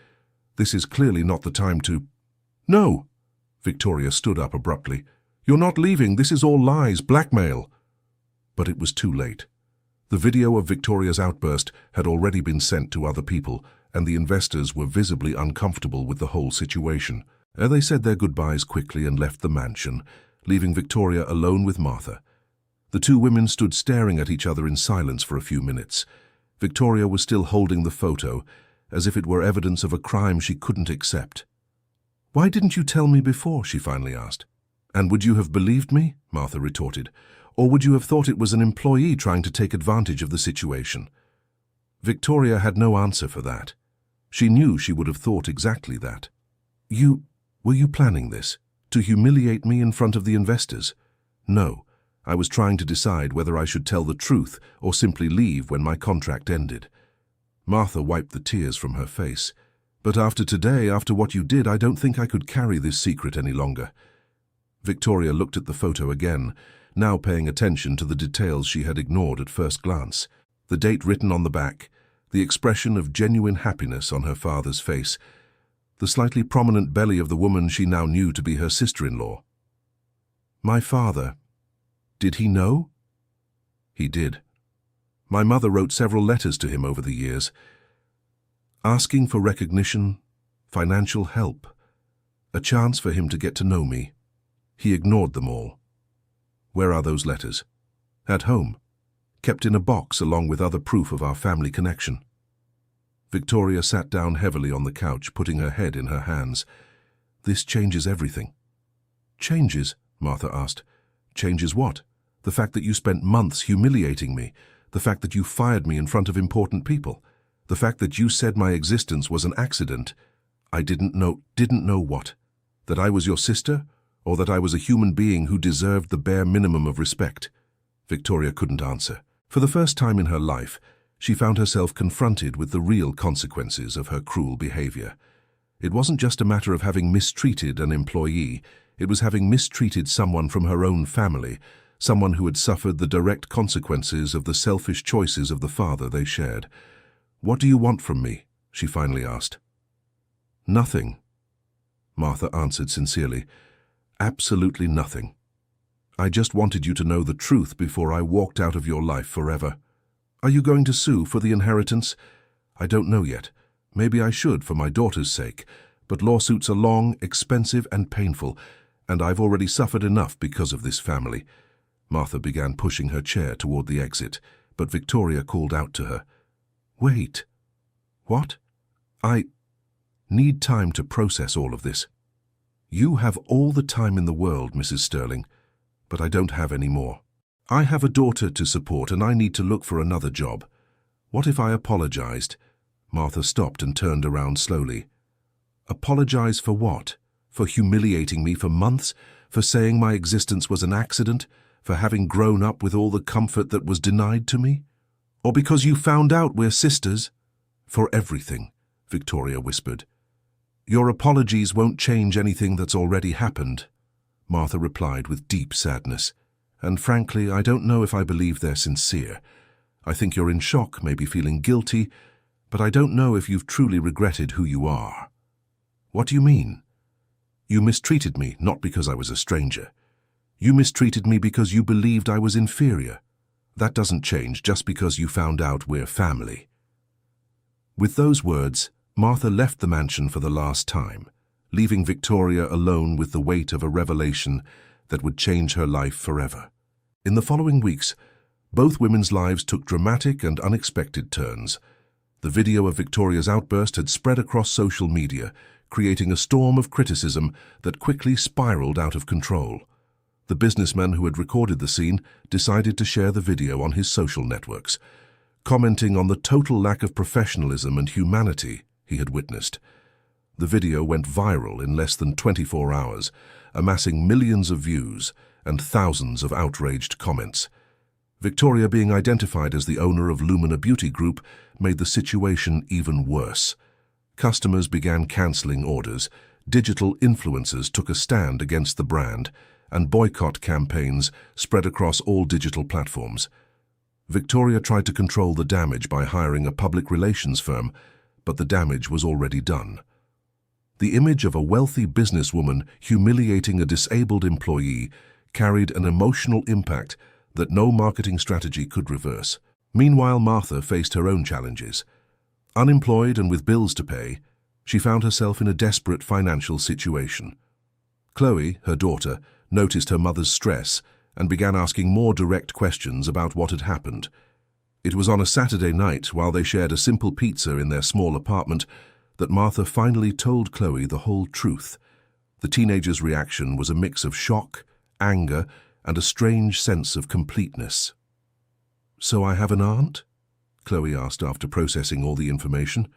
This is clearly not the time to— No! Victoria stood up abruptly. You're not leaving. This is all lies, blackmail. But it was too late. The video of Victoria's outburst had already been sent to other people, and the investors were visibly uncomfortable with the whole situation. They said their goodbyes quickly and left the mansion, leaving Victoria alone with Martha. The two women stood staring at each other in silence for a few minutes. Victoria was still holding the photo, as if it were evidence of a crime she couldn't accept. Why didn't you tell me before? She finally asked. And would you have believed me? Martha retorted. Or would you have thought it was an employee trying to take advantage of the situation? Victoria had no answer for that. She knew she would have thought exactly that. Were you planning this? To humiliate me in front of the investors? No. I was trying to decide whether I should tell the truth or simply leave when my contract ended. Martha wiped the tears from her face. But after today, after what you did, I don't think I could carry this secret any longer. Victoria looked at the photo again, now paying attention to the details she had ignored at first glance. The date written on the back, the expression of genuine happiness on her father's face, the slightly prominent belly of the woman she now knew to be her sister-in-law. My father. Did he know? He did. My mother wrote several letters to him over the years, asking for recognition, financial help, a chance for him to get to know me. He ignored them all. Where are those letters? At home, kept in a box along with other proof of our family connection. Victoria sat down heavily on the couch, putting her head in her hands. This changes everything. Changes? Martha asked. Changes what? The fact that you spent months humiliating me, the fact that you fired me in front of important people, the fact that you said my existence was an accident. I didn't know what? That I was your sister? Or that I was a human being who deserved the bare minimum of respect? Victoria couldn't answer. For the first time in her life, she found herself confronted with the real consequences of her cruel behavior. It wasn't just a matter of having mistreated an employee, it was having mistreated someone from her own family, someone who had suffered the direct consequences of the selfish choices of the father they shared. What do you want from me? She finally asked. Nothing, Martha answered sincerely. Absolutely nothing. I just wanted you to know the truth before I walked out of your life forever. Are you going to sue for the inheritance? I don't know yet. Maybe I should for my daughter's sake, but lawsuits are long, expensive and painful, and I've already suffered enough because of this family. Martha began pushing her chair toward the exit, but Victoria called out to her. Wait. What? I need time to process all of this. You have all the time in the world, Mrs. Sterling, but I don't have any more. I have a daughter to support and I need to look for another job. What if I apologized? Martha stopped and turned around slowly. Apologize for what? For humiliating me for months? For saying my existence was an accident? For having grown up with all the comfort that was denied to me? Or because you found out we're sisters? For everything, Victoria whispered. Your apologies won't change anything that's already happened, Martha replied with deep sadness. And frankly, I don't know if I believe they're sincere. I think you're in shock, maybe feeling guilty, but I don't know if you've truly regretted who you are. What do you mean? You mistreated me, not because I was a stranger. You mistreated me because you believed I was inferior. That doesn't change just because you found out we're family. With those words, Martha left the mansion for the last time, leaving Victoria alone with the weight of a revelation that would change her life forever. In the following weeks, both women's lives took dramatic and unexpected turns. The video of Victoria's outburst had spread across social media, creating a storm of criticism that quickly spiraled out of control. The businessman who had recorded the scene decided to share the video on his social networks, commenting on the total lack of professionalism and humanity he had witnessed. The video went viral in less than 24 hours, amassing millions of views and thousands of outraged comments. Victoria, being identified as the owner of Lumina Beauty Group, made the situation even worse. Customers began cancelling orders, digital influencers took a stand against the brand, and boycott campaigns spread across all digital platforms. Victoria tried to control the damage by hiring a public relations firm, but the damage was already done. The image of a wealthy businesswoman humiliating a disabled employee carried an emotional impact that no marketing strategy could reverse. Meanwhile, Martha faced her own challenges. Unemployed and with bills to pay, she found herself in a desperate financial situation. Chloe, her daughter, noticed her mother's stress and began asking more direct questions about what had happened. It was on a Saturday night, while they shared a simple pizza in their small apartment, that Martha finally told Chloe the whole truth. The teenager's reaction was a mix of shock, anger, and a strange sense of completeness. "So I have an aunt?" Chloe asked after processing all the information.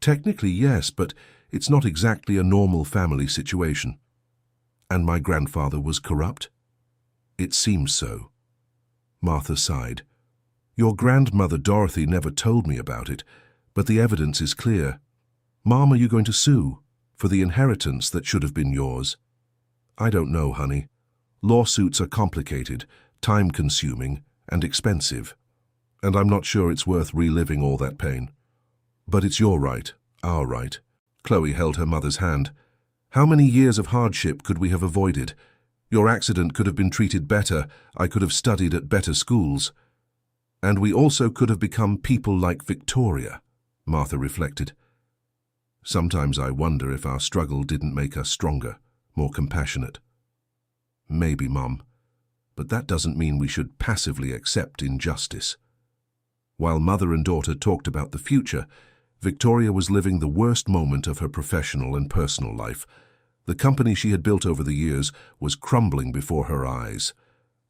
"Technically, yes, but it's not exactly a normal family situation." "And my grandfather was corrupt?" "It seems so." Martha sighed. "Your grandmother Dorothy never told me about it, but the evidence is clear. Mom, are you going to sue for the inheritance that should have been yours?" "I don't know, honey. Lawsuits are complicated, time-consuming, and expensive, and I'm not sure it's worth reliving all that pain. But it's your right, our right." Chloe held her mother's hand. "How many years of hardship could we have avoided? Your accident could have been treated better. I could have studied at better schools. And we also could have become people like Victoria," Martha reflected. "Sometimes I wonder if our struggle didn't make us stronger, more compassionate." "Maybe, Mom, but that doesn't mean we should passively accept injustice." While mother and daughter talked about the future, Victoria was living the worst moment of her professional and personal life. The company she had built over the years was crumbling before her eyes.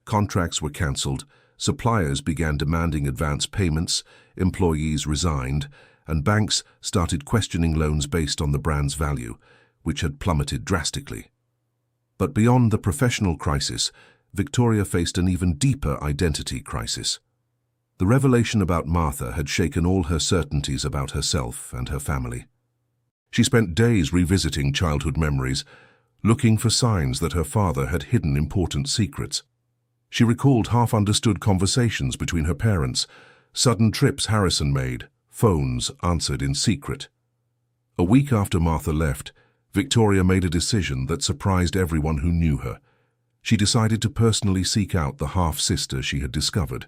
Contracts were cancelled, suppliers began demanding advance payments, employees resigned, and banks started questioning loans based on the brand's value, which had plummeted drastically. But beyond the professional crisis, Victoria faced an even deeper identity crisis. The revelation about Martha had shaken all her certainties about herself and her family. She spent days revisiting childhood memories, looking for signs that her father had hidden important secrets. She recalled half-understood conversations between her parents, sudden trips Harrison made, phones answered in secret. A week after Martha left, Victoria made a decision that surprised everyone who knew her. She decided to personally seek out the half-sister she had discovered.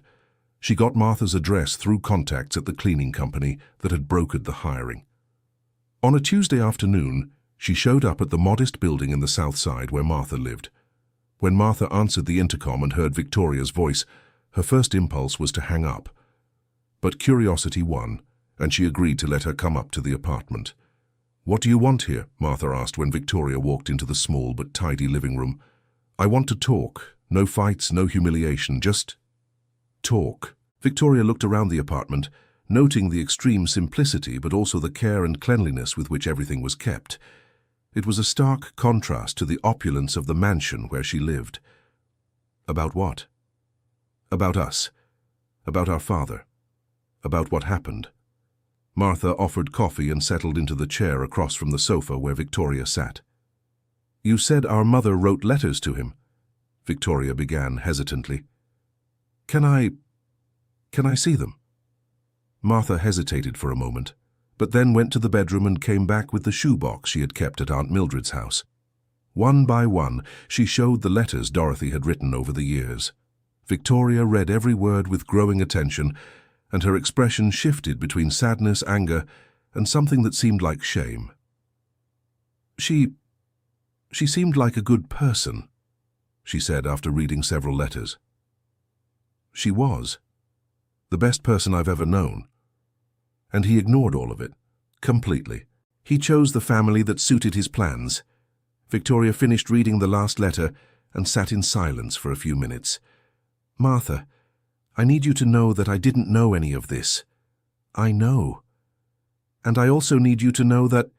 She got Martha's address through contacts at the cleaning company that had brokered the hiring. On a Tuesday afternoon, she showed up at the modest building in the South Side where Martha lived. When Martha answered the intercom and heard Victoria's voice, her first impulse was to hang up. But curiosity won, and she agreed to let her come up to the apartment. "What do you want here?" Martha asked when Victoria walked into the small but tidy living room. "I want to talk. No fights, no humiliation, just talk." Victoria looked around the apartment, noting the extreme simplicity but also the care and cleanliness with which everything was kept. It was a stark contrast to the opulence of the mansion where she lived. "About what?" "About us. About our father. About what happened." Martha offered coffee and settled into the chair across from the sofa where Victoria sat. "You said our mother wrote letters to him," Victoria began hesitantly. Can I see them?" Martha hesitated for a moment, but then went to the bedroom and came back with the shoebox she had kept at Aunt Mildred's house. One by one, she showed the letters Dorothy had written over the years. Victoria read every word with growing attention, and her expression shifted between sadness, anger, and something that seemed like shame. She seemed like a good person," she said after reading several letters. "She was. The best person I've ever known. And he ignored all of it, completely. He chose the family that suited his plans. Victoria finished reading the last letter and sat in silence for a few minutes. "Martha, I need you to know that I didn't know any of this. I know. And I also need you to know that—"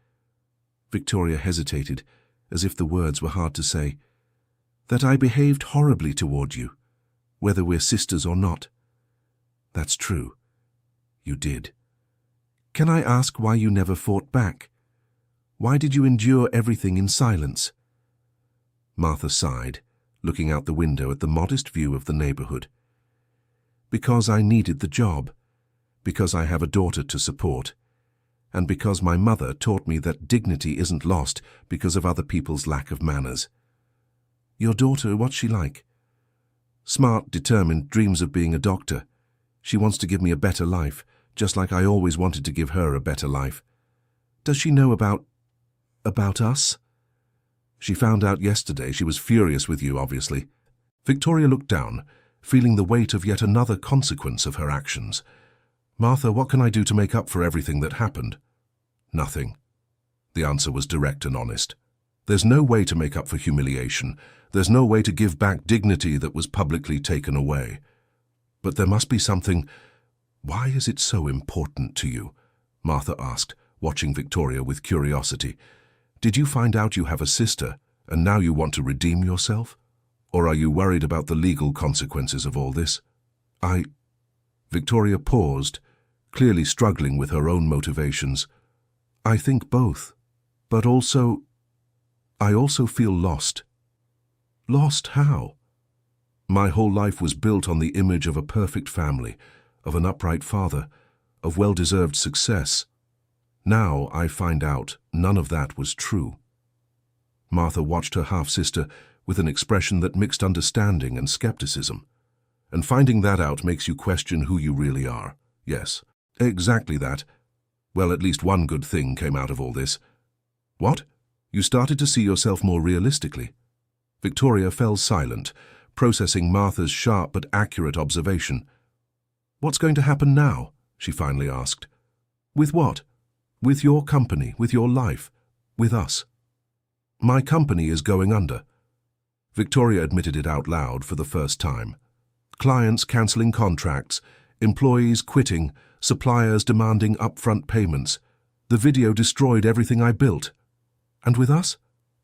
Victoria hesitated, as if the words were hard to say. "That I behaved horribly toward you, whether we're sisters or not." "That's true. You did. Can I ask why you never fought back? Why did you endure everything in silence?" Martha sighed, looking out the window at the modest view of the neighborhood. "Because I needed the job, because I have a daughter to support, and because my mother taught me that dignity isn't lost because of other people's lack of manners." "Your daughter, what's she like?" "Smart, determined, dreams of being a doctor. She wants to give me a better life, just like I always wanted to give her a better life." "Does she know about us?" "She found out yesterday. She was furious with you, obviously." Victoria looked down, feeling the weight of yet another consequence of her actions. "Martha, what can I do to make up for everything that happened?" "Nothing." The answer was direct and honest. "There's no way to make up for humiliation. There's no way to give back dignity that was publicly taken away. But there must be something—" "Why is it so important to you?" Martha asked, watching Victoria with curiosity. "Did you find out you have a sister, and now you want to redeem yourself? Or are you worried about the legal consequences of all this?" Victoria paused, clearly struggling with her own motivations. "I think both, but I also feel lost." "Lost how?" "My whole life was built on the image of a perfect family, of an upright father, of well-deserved success. Now I find out none of that was true." Martha watched her half-sister with an expression that mixed understanding and skepticism. "And finding that out makes you question who you really are." "Yes, exactly that. Well, at least one good thing came out of all this." "What?" "You started to see yourself more realistically." Victoria fell silent, processing Martha's sharp but accurate observation. "What's going to happen now?" she finally asked. "With what?" "With your company, with your life, with us." "My company is going under." Victoria admitted it out loud for the first time. Clients cancelling contracts, employees quitting, suppliers demanding upfront payments. The video destroyed everything I built. "And with us?"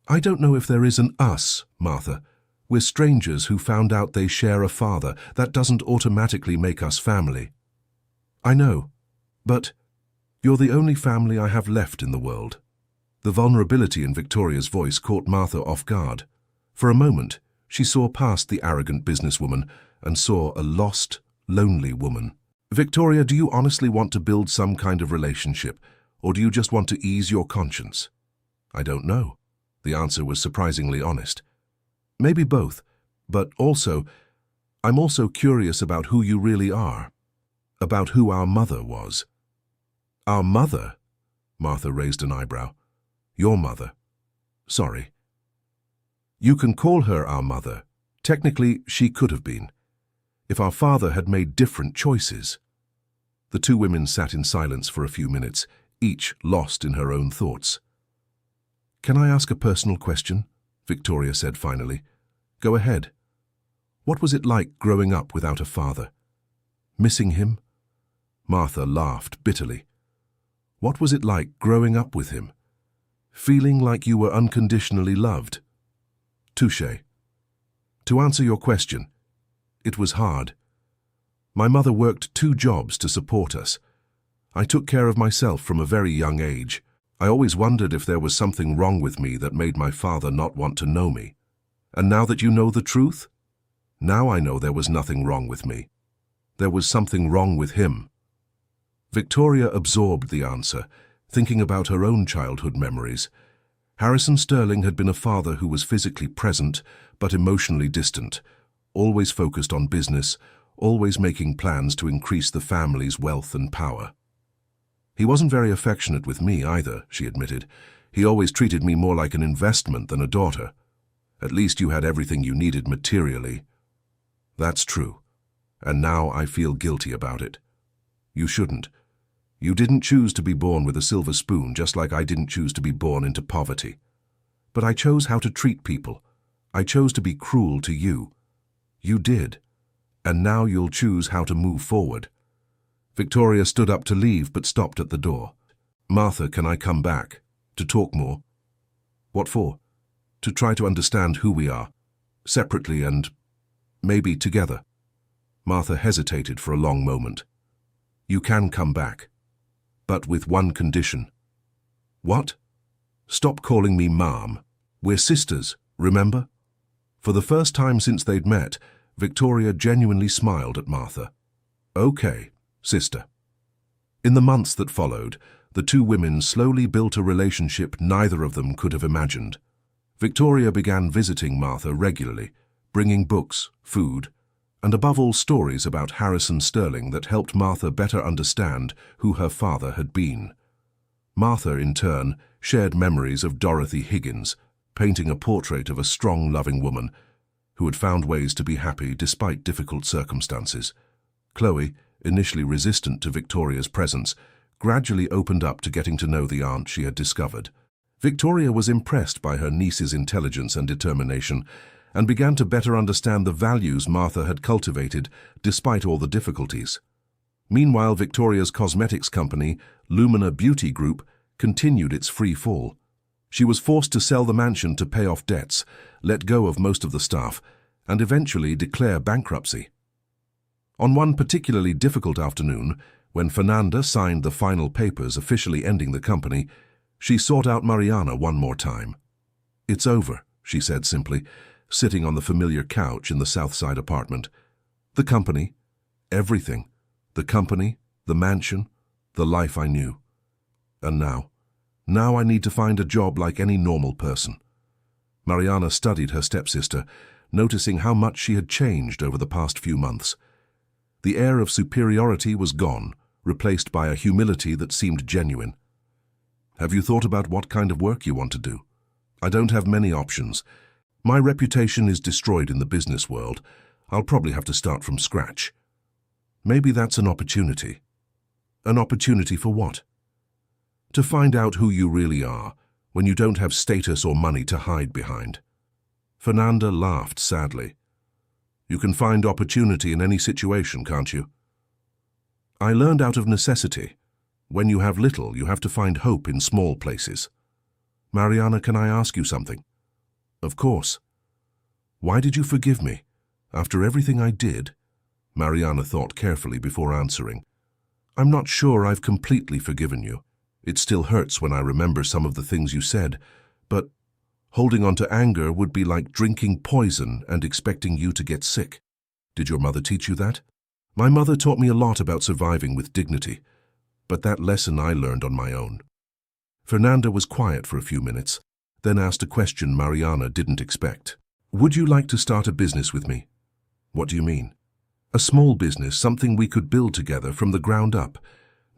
"I don't know if there is an us, Martha. We're strangers who found out they share a father. That doesn't automatically make us family." "I know, but you're the only family I have left in the world." The vulnerability in Victoria's voice caught Martha off guard. For a moment, she saw past the arrogant businesswoman and saw a lost, lonely woman. "Victoria, do you honestly want to build some kind of relationship, or do you just want to ease your conscience?" "I don't know." The answer was surprisingly honest. "Maybe both, but I'm also curious about who you really are, about who our mother was." "Our mother?" Martha raised an eyebrow. "Your mother. Sorry." "You can call her our mother. Technically, she could have been, if our father had made different choices." The two women sat in silence for a few minutes, each lost in her own thoughts. "Can I ask a personal question?" Victoria said finally. "Go ahead. What was it like growing up without a father? Missing him?" Martha laughed bitterly. "What was it like growing up with him? Feeling like you were unconditionally loved?" "Touché. To answer your question, it was hard. My mother worked 2 jobs to support us. I took care of myself from a very young age. I always wondered if there was something wrong with me that made my father not want to know me. And now that you know the truth? Now I know there was nothing wrong with me. There was something wrong with him." Victoria absorbed the answer, thinking about her own childhood memories. Harrison Sterling had been a father who was physically present, but emotionally distant, always focused on business, always making plans to increase the family's wealth and power. "He wasn't very affectionate with me either," she admitted. "He always treated me more like an investment than a daughter. At least you had everything you needed materially." "That's true, and now I feel guilty about it." "You shouldn't. You didn't choose to be born with a silver spoon, just like I didn't choose to be born into poverty. But I chose how to treat people. I chose to be cruel to you. You did. And now you'll choose how to move forward." Victoria stood up to leave but stopped at the door. "Martha, can I come back? To talk more?" "What for?" "To try to understand who we are. Separately and maybe together." Martha hesitated for a long moment. "You can come back. But with one condition." "What?" "Stop calling me Mom. We're sisters, remember?" For the first time since they'd met, Victoria genuinely smiled at Martha. "Okay, sister." In the months that followed, the two women slowly built a relationship neither of them could have imagined. Victoria began visiting Martha regularly, bringing books, food, and above all stories about Harrison Sterling that helped Martha better understand who her father had been. Martha, in turn, shared memories of Dorothy Higgins, painting a portrait of a strong, loving woman who had found ways to be happy despite difficult circumstances. Chloe, initially resistant to Victoria's presence, gradually opened up to getting to know the aunt she had discovered. Victoria was impressed by her niece's intelligence and determination, and began to better understand the values Martha had cultivated despite all the difficulties. Meanwhile, Victoria's cosmetics company, Lumina Beauty Group, continued its free fall. She was forced to sell the mansion to pay off debts, let go of most of the staff, and eventually declare bankruptcy. On one particularly difficult afternoon, when Fernanda signed the final papers officially ending the company, she sought out Mariana one more time. "It's over," she said simply, sitting on the familiar couch in the Southside apartment. "The company, everything, the company, the mansion, the life I knew. And now I need to find a job like any normal person." Mariana studied her stepsister, noticing how much she had changed over the past few months. The air of superiority was gone, replaced by a humility that seemed genuine. "Have you thought about what kind of work you want to do?" "I don't have many options. My reputation is destroyed in the business world. I'll probably have to start from scratch." "Maybe that's an opportunity." "An opportunity for what?" "To find out who you really are, when you don't have status or money to hide behind." Fernanda laughed sadly. "You can find opportunity in any situation, can't you?" "I learned out of necessity. When you have little, you have to find hope in small places." "Mariana, can I ask you something?" "Of course." "Why did you forgive me? After everything I did?" Mariana thought carefully before answering. "I'm not sure I've completely forgiven you. It still hurts when I remember some of the things you said, but holding on to anger would be like drinking poison and expecting you to get sick. Did your mother teach you that?" "My mother taught me a lot about surviving with dignity, but that lesson I learned on my own." Fernanda was quiet for a few minutes, then asked a question Mariana didn't expect. "Would you like to start a business with me?" "What do you mean?" "A small business, something we could build together from the ground up.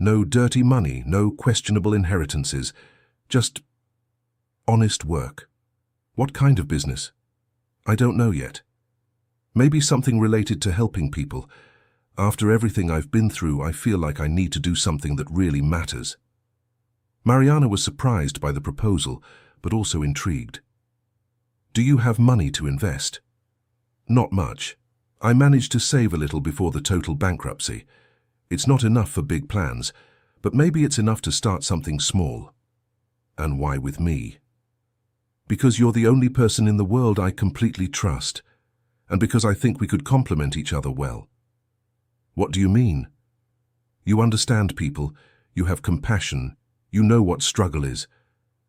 No dirty money, no questionable inheritances, just honest work." "What kind of business?" "I don't know yet. Maybe something related to helping people. After everything I've been through, I feel like I need to do something that really matters." Mariana was surprised by the proposal, but also intrigued. "Do you have money to invest?" "Not much. I managed to save a little before the total bankruptcy. It's not enough for big plans, but maybe it's enough to start something small." "And why with me?" "Because you're the only person in the world I completely trust, and because I think we could complement each other well." "What do you mean?" "You understand people, you have compassion, you know what struggle is.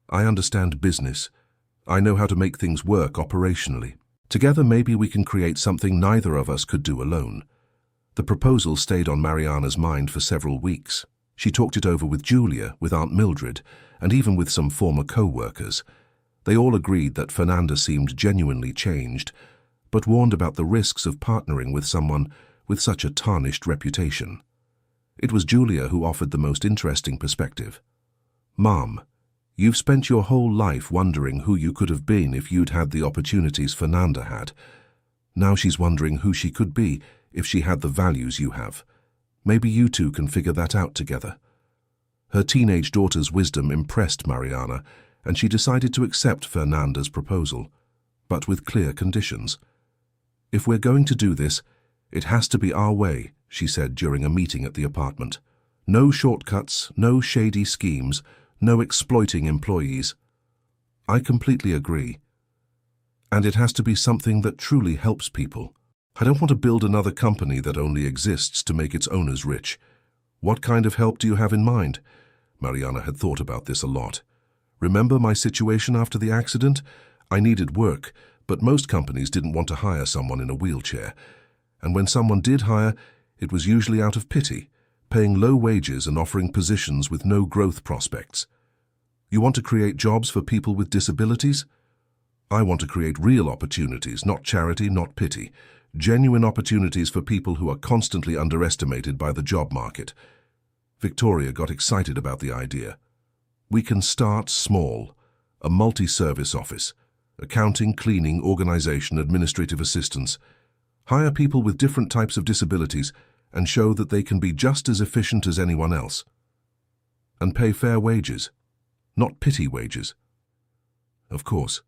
I understand business. I know how to make things work operationally. Together maybe we can create something neither of us could do alone." The proposal stayed on Mariana's mind for several weeks. She talked it over with Julia, with Aunt Mildred, and even with some former co-workers. They all agreed that Fernanda seemed genuinely changed, but warned about the risks of partnering with someone with such a tarnished reputation. It was Julia who offered the most interesting perspective. "Mom, you've spent your whole life wondering who you could have been if you'd had the opportunities Fernanda had. Now she's wondering who she could be if she had the values you have. Maybe you two can figure that out together." Her teenage daughter's wisdom impressed Mariana, and she decided to accept Fernanda's proposal, but with clear conditions. "If we're going to do this, it has to be our way," she said during a meeting at the apartment. "No shortcuts, no shady schemes, no exploiting employees." "I completely agree. And it has to be something that truly helps people. I don't want to build another company that only exists to make its owners rich." "What kind of help do you have in mind?" Mariana had thought about this a lot. "Remember my situation after the accident? I needed work, but most companies didn't want to hire someone in a wheelchair. And when someone did hire, it was usually out of pity, paying low wages and offering positions with no growth prospects. You want to create jobs for people with disabilities? I want to create real opportunities, not charity, not pity. Genuine opportunities for people who are constantly underestimated by the job market." Victoria got excited about the idea. "We can start small. A multi-service office. Accounting, cleaning, organization, administrative assistance. Hire people with different types of disabilities and show that they can be just as efficient as anyone else. And pay fair wages, not pity wages. Of course.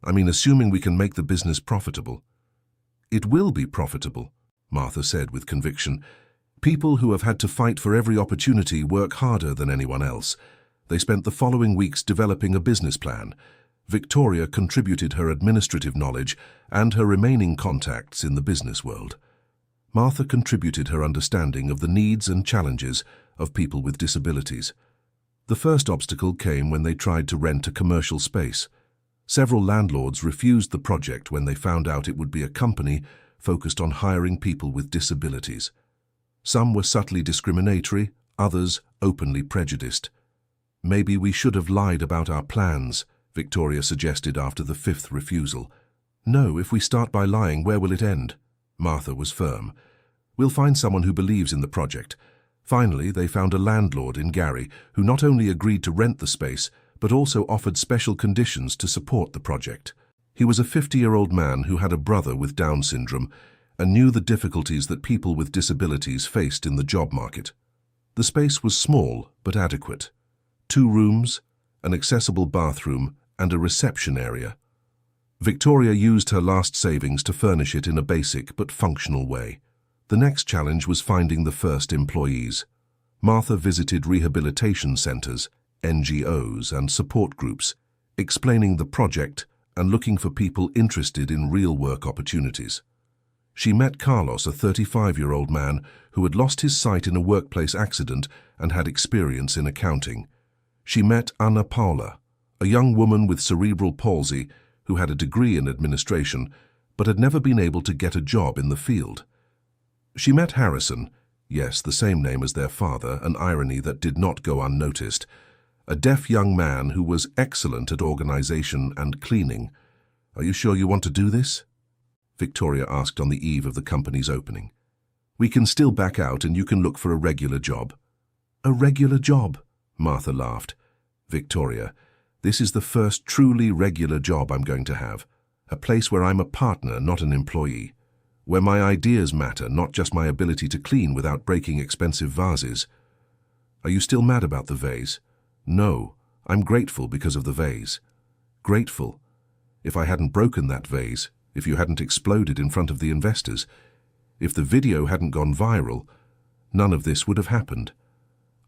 I mean, assuming we can make the business profitable." "It will be profitable," Martha said with conviction. "People who have had to fight for every opportunity work harder than anyone else." They spent the following weeks developing a business plan. Victoria contributed her administrative knowledge and her remaining contacts in the business world. Martha contributed her understanding of the needs and challenges of people with disabilities. The first obstacle came when they tried to rent a commercial space. Several landlords refused the project when they found out it would be a company focused on hiring people with disabilities. Some were subtly discriminatory, others openly prejudiced. "Maybe we should have lied about our plans," Victoria suggested after the fifth refusal. "No, if we start by lying, where will it end?" Martha was firm. "We'll find someone who believes in the project." Finally, they found a landlord in Gary who not only agreed to rent the space, but also offered special conditions to support the project. He was a 50-year-old man who had a brother with Down syndrome and knew the difficulties that people with disabilities faced in the job market. The space was small but adequate. 2 rooms, an accessible bathroom, and a reception area. Victoria used her last savings to furnish it in a basic but functional way. The next challenge was finding the first employees. Martha visited rehabilitation centers, NGOs, and support groups, explaining the project and looking for people interested in real work opportunities. She met Carlos, a 35-year-old man who had lost his sight in a workplace accident and had experience in accounting. She met Ana Paula, a young woman with cerebral palsy who had a degree in administration but had never been able to get a job in the field. She met Harrison, yes, the same name as their father, an irony that did not go unnoticed, a deaf young man who was excellent at organization and cleaning. "Are you sure you want to do this?" Victoria asked on the eve of the company's opening. "We can still back out and you can look for a regular job." "A regular job?" Martha laughed. "Victoria, this is the first truly regular job I'm going to have. A place where I'm a partner, not an employee. Where my ideas matter, not just my ability to clean without breaking expensive vases." "Are you still mad about the vase?" "No, I'm grateful because of the vase." "Grateful? If I hadn't broken that vase, if you hadn't exploded in front of the investors, if the video hadn't gone viral, none of this would have happened.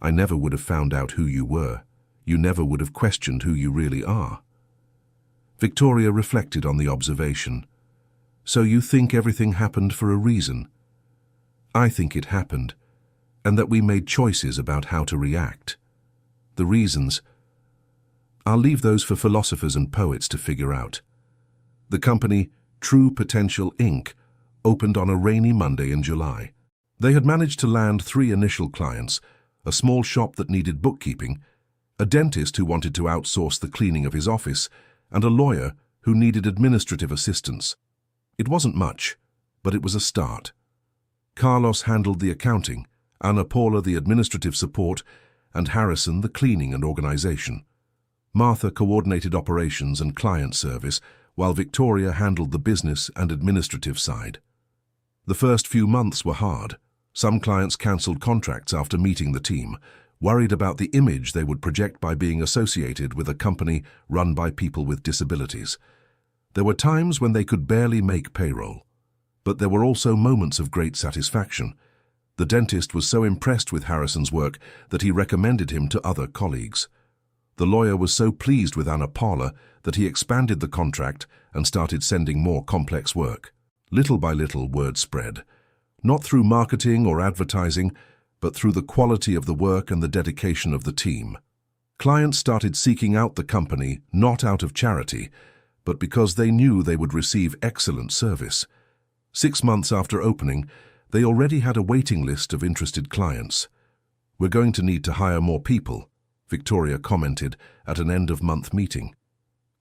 I never would have found out who you were. You never would have questioned who you really are." Victoria reflected on the observation. "So you think everything happened for a reason?" "I think it happened, and that we made choices about how to react. The reasons, I'll leave those for philosophers and poets to figure out." The company, True Potential Inc., opened on a rainy Monday in July. They had managed to land 3 initial clients: a small shop that needed bookkeeping, a dentist who wanted to outsource the cleaning of his office, and a lawyer who needed administrative assistance. It wasn't much, but it was a start. Carlos handled the accounting, Ana Paula the administrative support, and Harrison the cleaning and organization. Martha coordinated operations and client service, while Victoria handled the business and administrative side. The first few months were hard. Some clients cancelled contracts after meeting the team, worried about the image they would project by being associated with a company run by people with disabilities. There were times when they could barely make payroll, but there were also moments of great satisfaction. The dentist was so impressed with Harrison's work that he recommended him to other colleagues. The lawyer was so pleased with Anna Paula that he expanded the contract and started sending more complex work. Little by little, word spread, not through marketing or advertising, but through the quality of the work and the dedication of the team. Clients started seeking out the company not out of charity, but because they knew they would receive excellent service. 6 months after opening, they already had a waiting list of interested clients. "We're going to need to hire more people," Victoria commented at an end-of-month meeting.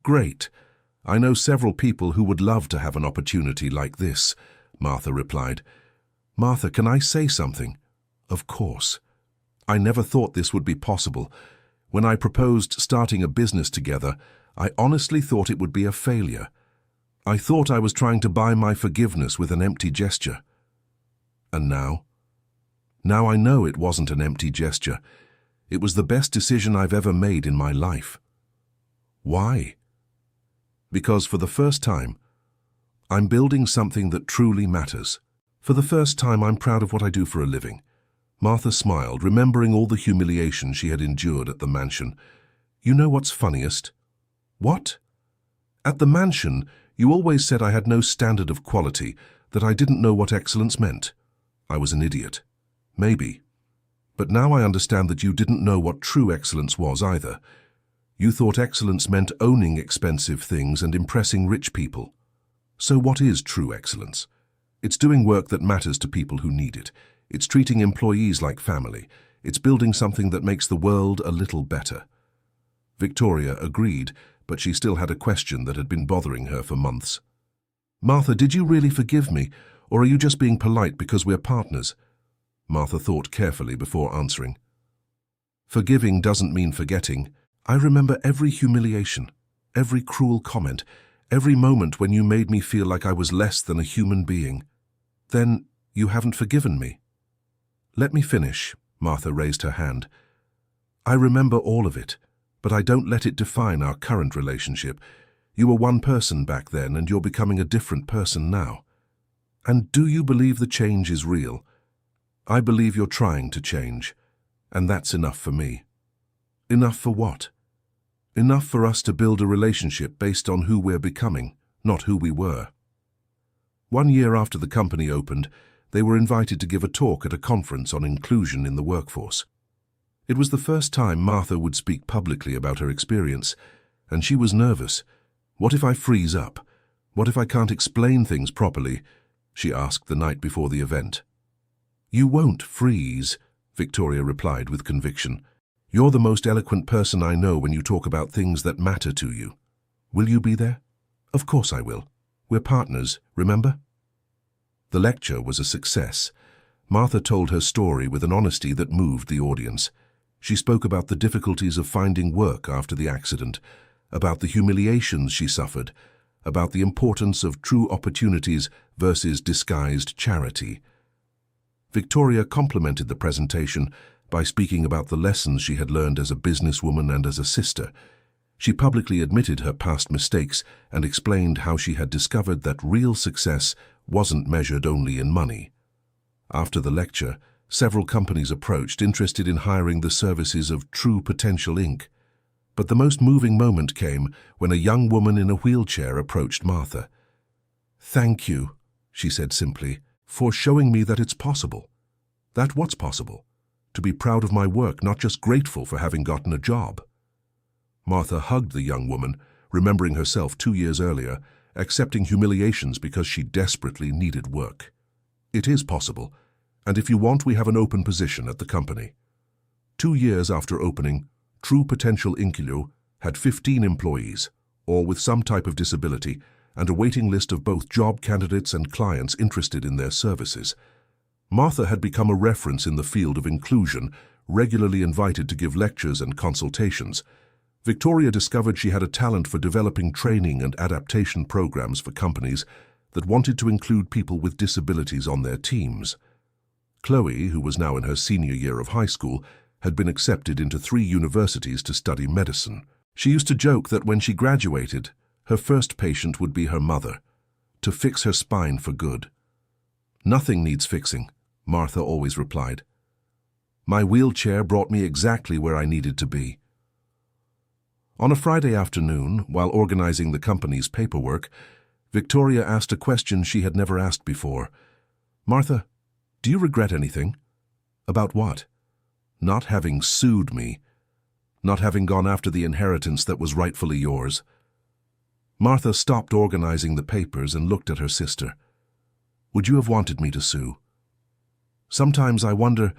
"Great. I know several people who would love to have an opportunity like this," Martha replied. "Martha, can I say something?" "Of course. I never thought this would be possible. When I proposed starting a business together, I honestly thought it would be a failure. I thought I was trying to buy my forgiveness with an empty gesture. And now? Now I know it wasn't an empty gesture. It was the best decision I've ever made in my life." "Why?" "Because for the first time, I'm building something that truly matters. For the first time, I'm proud of what I do for a living." Martha smiled, remembering all the humiliation she had endured at the mansion. "You know what's funniest?" "What?" "At the mansion, you always said I had no standard of quality, that I didn't know what excellence meant. I was an idiot. Maybe. But now I understand that you didn't know what true excellence was either. You thought excellence meant owning expensive things and impressing rich people. So what is true excellence? It's doing work that matters to people who need it. It's treating employees like family. It's building something that makes the world a little better." Victoria agreed, but she still had a question that had been bothering her for months. "Martha, did you really forgive me, or are you just being polite because we're partners?" Martha thought carefully before answering. "Forgiving doesn't mean forgetting. I remember every humiliation, every cruel comment, every moment when you made me feel like I was less than a human being. Then you haven't forgiven me." "Let me finish." Martha raised her hand. "I remember all of it, but I don't let it define our current relationship. You were one person back then, and you're becoming a different person now. And do you believe the change is real? I believe you're trying to change, and that's enough for me." "Enough for what?" "Enough for us to build a relationship based on who we're becoming, not who we were." 1 year after the company opened, they were invited to give a talk at a conference on inclusion in the workforce. It was the first time Martha would speak publicly about her experience, and she was nervous. "What if I freeze up? What if I can't explain things properly?" she asked the night before the event. "You won't freeze," Victoria replied with conviction. "You're the most eloquent person I know when you talk about things that matter to you. Will you be there?" "Of course I will. We're partners, remember?" The lecture was a success. Martha told her story with an honesty that moved the audience. She spoke about the difficulties of finding work after the accident, about the humiliations she suffered, about the importance of true opportunities versus disguised charity. Victoria complimented the presentation by speaking about the lessons she had learned as a businesswoman and as a sister. She publicly admitted her past mistakes and explained how she had discovered that real success wasn't measured only in money. After the lecture, several companies approached, interested in hiring the services of True Potential Inc. But the most moving moment came when a young woman in a wheelchair approached Martha. "Thank you," she said simply, "for showing me that it's possible. That what's possible? To be proud of my work, not just grateful for having gotten a job." Martha hugged the young woman, remembering herself 2 years earlier, accepting humiliations because she desperately needed work. "It is possible, and if you want, we have an open position at the company." 2 years after opening, True Potential Inc. had 15 employees, all with some type of disability, and a waiting list of both job candidates and clients interested in their services. Martha had become a reference in the field of inclusion, regularly invited to give lectures and consultations. Victoria discovered she had a talent for developing training and adaptation programs for companies that wanted to include people with disabilities on their teams. Chloe, who was now in her senior year of high school, had been accepted into 3 universities to study medicine. She used to joke that when she graduated, her first patient would be her mother, to fix her spine for good. "Nothing needs fixing," Martha always replied. "My wheelchair brought me exactly where I needed to be." On a Friday afternoon, while organizing the company's paperwork, Victoria asked a question she had never asked before. "Martha, do you regret anything?" "About what?" "Not having sued me. Not having gone after the inheritance that was rightfully yours." Martha stopped organizing the papers and looked at her sister. "Would you have wanted me to sue?" "Sometimes I wonder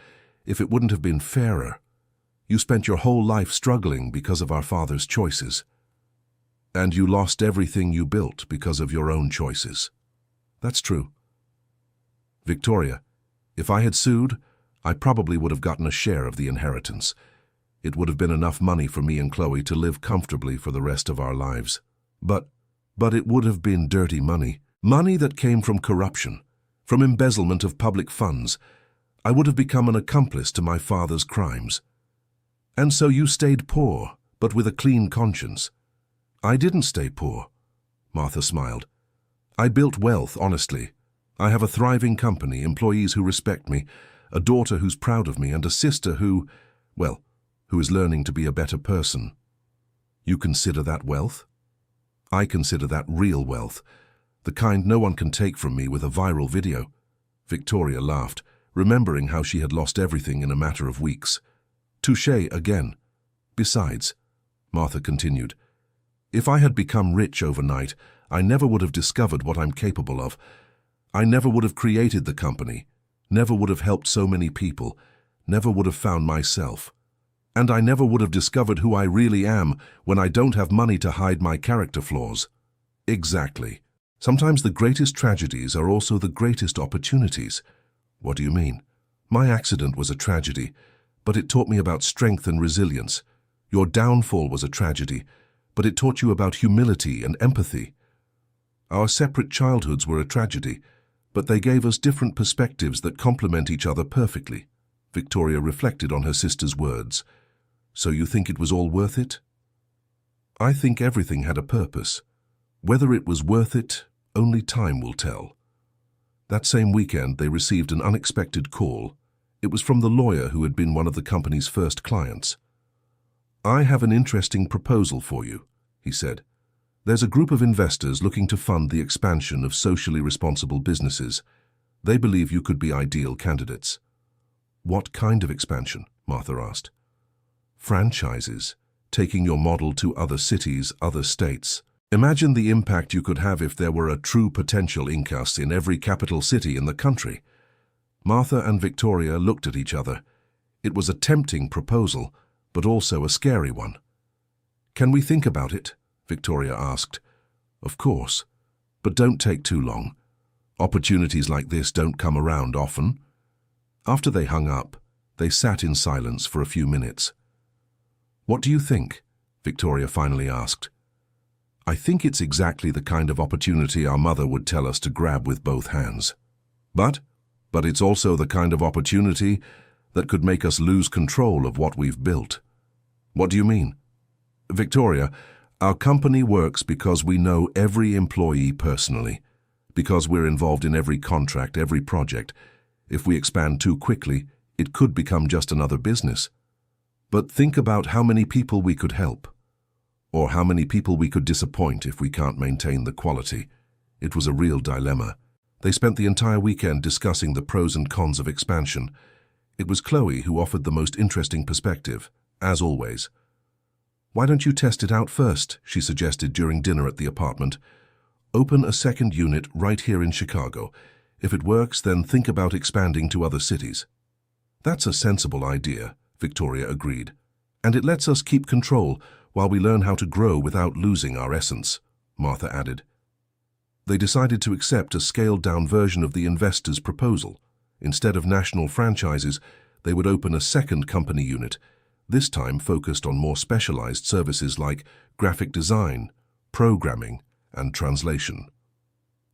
if it wouldn't have been fairer. You spent your whole life struggling because of our father's choices. And you lost everything you built because of your own choices." "That's true." "Victoria, if I had sued, I probably would have gotten a share of the inheritance. It would have been enough money for me and Chloe to live comfortably for the rest of our lives. But it would have been dirty money. Money that came from corruption, from embezzlement of public funds. I would have become an accomplice to my father's crimes." "And so you stayed poor, but with a clean conscience." "I didn't stay poor," Martha smiled. "I built wealth honestly. I have a thriving company, employees who respect me, a daughter who's proud of me, and a sister who is learning to be a better person." "You consider that wealth?" "I consider that real wealth, the kind no one can take from me with a viral video." Victoria laughed, remembering how she had lost everything in a matter of weeks. "Touché again. Besides," Martha continued, "if I had become rich overnight, I never would have discovered what I'm capable of. I never would have created the company, never would have helped so many people, never would have found myself. And I never would have discovered who I really am when I don't have money to hide my character flaws." "Exactly. Sometimes the greatest tragedies are also the greatest opportunities." "What do you mean?" "My accident was a tragedy, but it taught me about strength and resilience. Your downfall was a tragedy, but it taught you about humility and empathy. Our separate childhoods were a tragedy, but they gave us different perspectives that complement each other perfectly." Victoria reflected on her sister's words. "So you think it was all worth it?" "I think everything had a purpose. Whether it was worth it, only time will tell." That same weekend, they received an unexpected call. It was from the lawyer who had been one of the company's first clients. "I have an interesting proposal for you," he said. "There's a group of investors looking to fund the expansion of socially responsible businesses. They believe you could be ideal candidates." "What kind of expansion?" Martha asked. "Franchises, taking your model to other cities, other states. Imagine the impact you could have if there were a true potential Incas in every capital city in the country." Martha and Victoria looked at each other. It was a tempting proposal, but also a scary one. "Can we think about it?" Victoria asked. "Of course, but don't take too long. Opportunities like this don't come around often." After they hung up, they sat in silence for a few minutes. "What do you think?" Victoria finally asked. "I think it's exactly the kind of opportunity our mother would tell us to grab with both hands. But it's also the kind of opportunity that could make us lose control of what we've built." "What do you mean?" "Victoria, our company works because we know every employee personally, because we're involved in every contract, every project. If we expand too quickly, it could become just another business. But think about how many people we could help, or how many people we could disappoint if we can't maintain the quality." It was a real dilemma. They spent the entire weekend discussing the pros and cons of expansion. It was Chloe who offered the most interesting perspective, as always. "Why don't you test it out first?" she suggested during dinner at the apartment. "Open a second unit right here in Chicago. If it works, then think about expanding to other cities." "That's a sensible idea," Victoria agreed. "And it lets us keep control while we learn how to grow without losing our essence," Martha added. They decided to accept a scaled-down version of the investors' proposal. Instead of national franchises, they would open a second company unit, this time focused on more specialized services like graphic design, programming, and translation.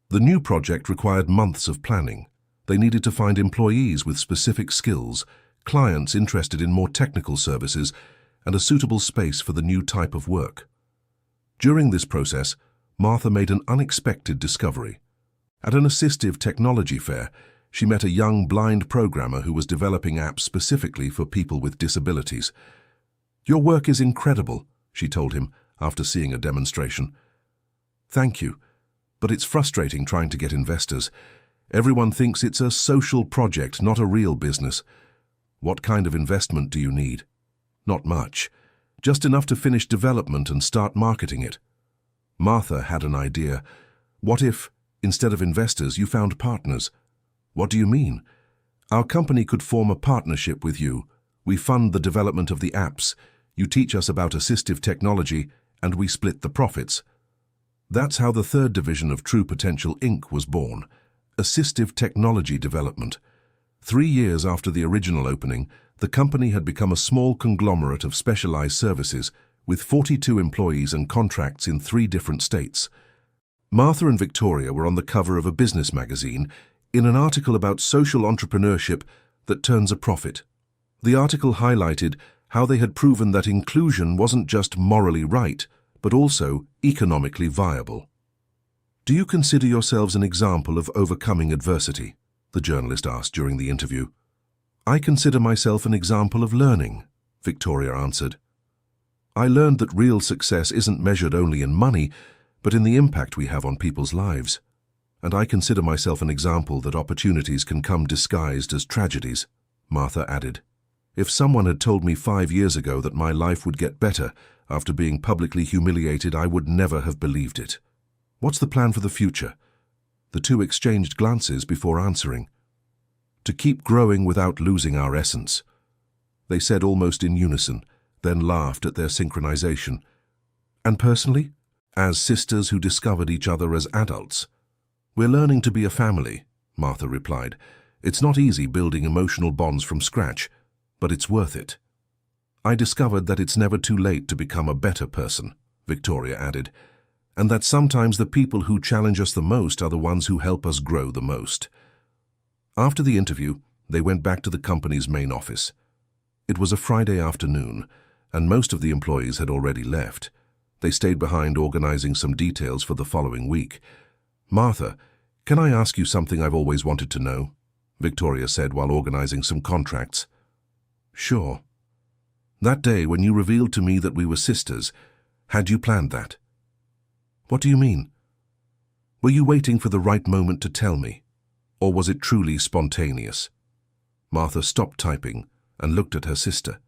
The new project required months of planning. They needed to find employees with specific skills, clients interested in more technical services, and a suitable space for the new type of work. During this process, Martha made an unexpected discovery. At an assistive technology fair, she met a young blind programmer who was developing apps specifically for people with disabilities. "Your work is incredible," she told him after seeing a demonstration. "Thank you, but it's frustrating trying to get investors. Everyone thinks it's a social project, not a real business. What kind of investment do you need?" "Not much. Just enough to finish development and start marketing it." Martha had an idea. "What if, instead of investors, you found partners?" "What do you mean?" "Our company could form a partnership with you. We fund the development of the apps. You teach us about assistive technology, and we split the profits." That's how the third division of True Potential Inc. was born, assistive technology development. 3 years after the original opening, the company had become a small conglomerate of specialized services with 42 employees and contracts in 3 different states. Martha and Victoria were on the cover of a business magazine in an article about social entrepreneurship that turns a profit. The article highlighted how they had proven that inclusion wasn't just morally right, but also economically viable. "Do you consider yourselves an example of overcoming adversity?" the journalist asked during the interview. "I consider myself an example of learning," Victoria answered. "I learned that real success isn't measured only in money, but in the impact we have on people's lives. And I consider myself an example that opportunities can come disguised as tragedies," Martha added. "If someone had told me 5 years ago that my life would get better after being publicly humiliated, I would never have believed it." "What's the plan for the future?" The two exchanged glances before answering. "To keep growing without losing our essence," they said almost in unison, then laughed at their synchronization. "And personally, as sisters who discovered each other as adults?" "We're learning to be a family," Martha replied. "It's not easy building emotional bonds from scratch, but it's worth it." "I discovered that it's never too late to become a better person," Victoria added, "and that sometimes the people who challenge us the most are the ones who help us grow the most." After the interview, they went back to the company's main office. It was a Friday afternoon, and most of the employees had already left. They stayed behind organizing some details for the following week. "Martha, can I ask you something I've always wanted to know?" Victoria said while organizing some contracts. "Sure." "That day when you revealed to me that we were sisters, had you planned that?" "What do you mean?" "Were you waiting for the right moment to tell me, or was it truly spontaneous?" Martha stopped typing and looked at her sister.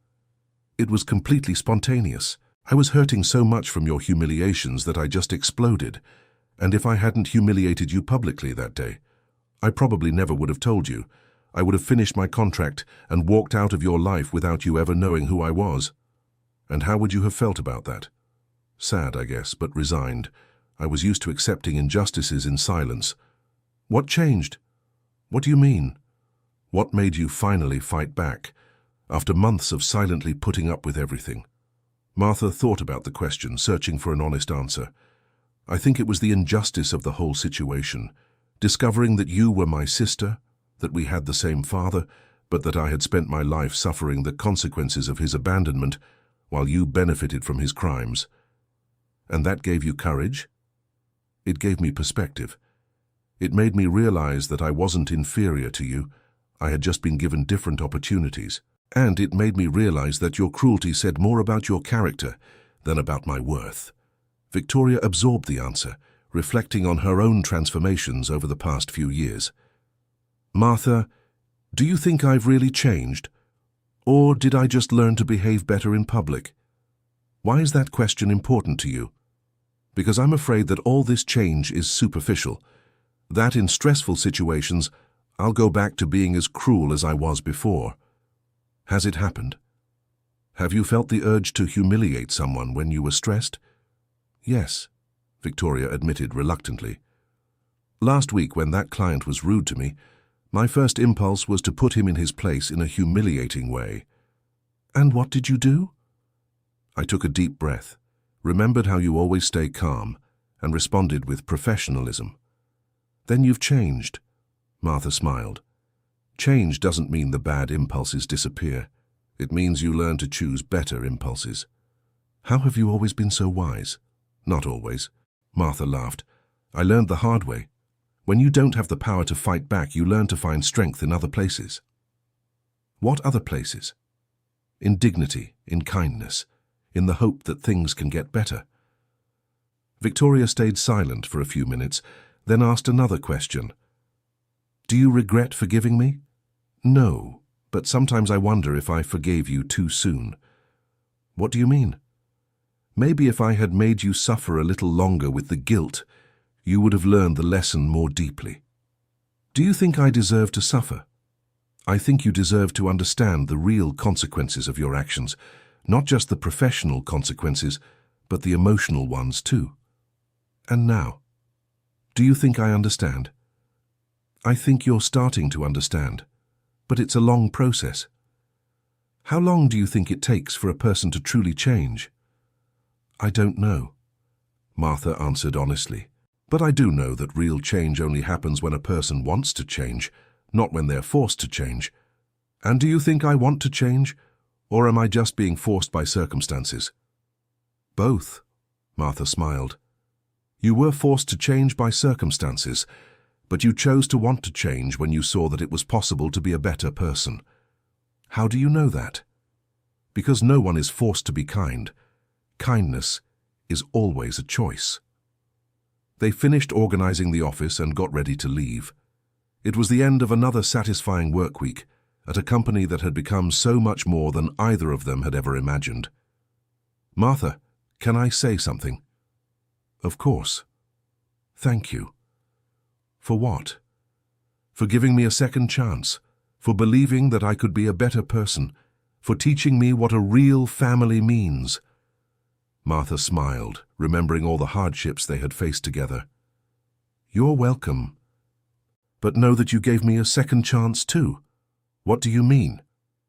"It was completely spontaneous. I was hurting so much from your humiliations that I just exploded. And if I hadn't humiliated you publicly that day, I probably never would have told you. I would have finished my contract and walked out of your life without you ever knowing who I was." "And how would you have felt about that?" "Sad, I guess, but resigned. I was used to accepting injustices in silence." "What changed?" "What do you mean?" "What made you finally fight back, after months of silently putting up with everything?" Martha thought about the question, searching for an honest answer. "I think it was the injustice of the whole situation, discovering that you were my sister, that we had the same father, but that I had spent my life suffering the consequences of his abandonment while you benefited from his crimes. And that gave you courage?" "It gave me perspective. It made me realize that I wasn't inferior to you. I had just been given different opportunities. And it made me realize that your cruelty said more about your character than about my worth." Victoria absorbed the answer, reflecting on her own transformations over the past few years. "Martha, do you think I've really changed? Or did I just learn to behave better in public? Why is that question important to you?" "Because I'm afraid that all this change is superficial, that in stressful situations I'll go back to being as cruel as I was before." "Has it happened? Have you felt the urge to humiliate someone when you were stressed?" "Yes," Victoria admitted reluctantly. "Last week, when that client was rude to me, my first impulse was to put him in his place in a humiliating way." "And what did you do?" "I took a deep breath, remembered how you always stay calm, and responded with professionalism." "Then you've changed," Martha smiled. Change doesn't mean the bad impulses disappear. It means you learn to choose better impulses. How have you always been so wise? Not always. Martha laughed. I learned the hard way. When you don't have the power to fight back, you learn to find strength in other places. What other places? In dignity, in kindness, in the hope that things can get better. Victoria stayed silent for a few minutes, then asked another question. Do you regret forgiving me? No, but sometimes I wonder if I forgave you too soon. What do you mean? Maybe if I had made you suffer a little longer with the guilt, you would have learned the lesson more deeply. Do you think I deserve to suffer? I think you deserve to understand the real consequences of your actions, not just the professional consequences, but the emotional ones too. And now, do you think I understand? I think you're starting to understand, but it's a long process. How long do you think it takes for a person to truly change? I don't know, Martha answered honestly. But I do know that real change only happens when a person wants to change, not when they're forced to change. And do you think I want to change, or am I just being forced by circumstances? Both, Martha smiled. You were forced to change by circumstances, but you chose to want to change when you saw that it was possible to be a better person. How do you know that? Because no one is forced to be kind. Kindness is always a choice. They finished organizing the office and got ready to leave. It was the end of another satisfying work week at a company that had become so much more than either of them had ever imagined. Martha, can I say something? Of course. Thank you. For what? For giving me a second chance, for believing that I could be a better person, for teaching me what a real family means. Martha smiled, remembering all the hardships they had faced together. You're welcome. But know that you gave me a second chance too. What do you mean?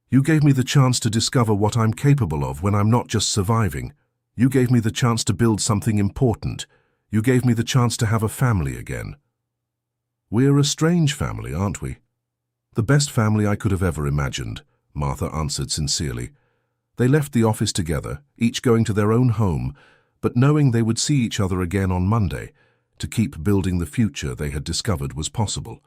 You gave me the chance to discover what I'm capable of when I'm not just surviving. You gave me the chance to build something important. You gave me the chance to have a family again. We're a strange family, aren't we? The best family I could have ever imagined, Martha answered sincerely. They left the office together, each going to their own home, but knowing they would see each other again on Monday to keep building the future they had discovered was possible.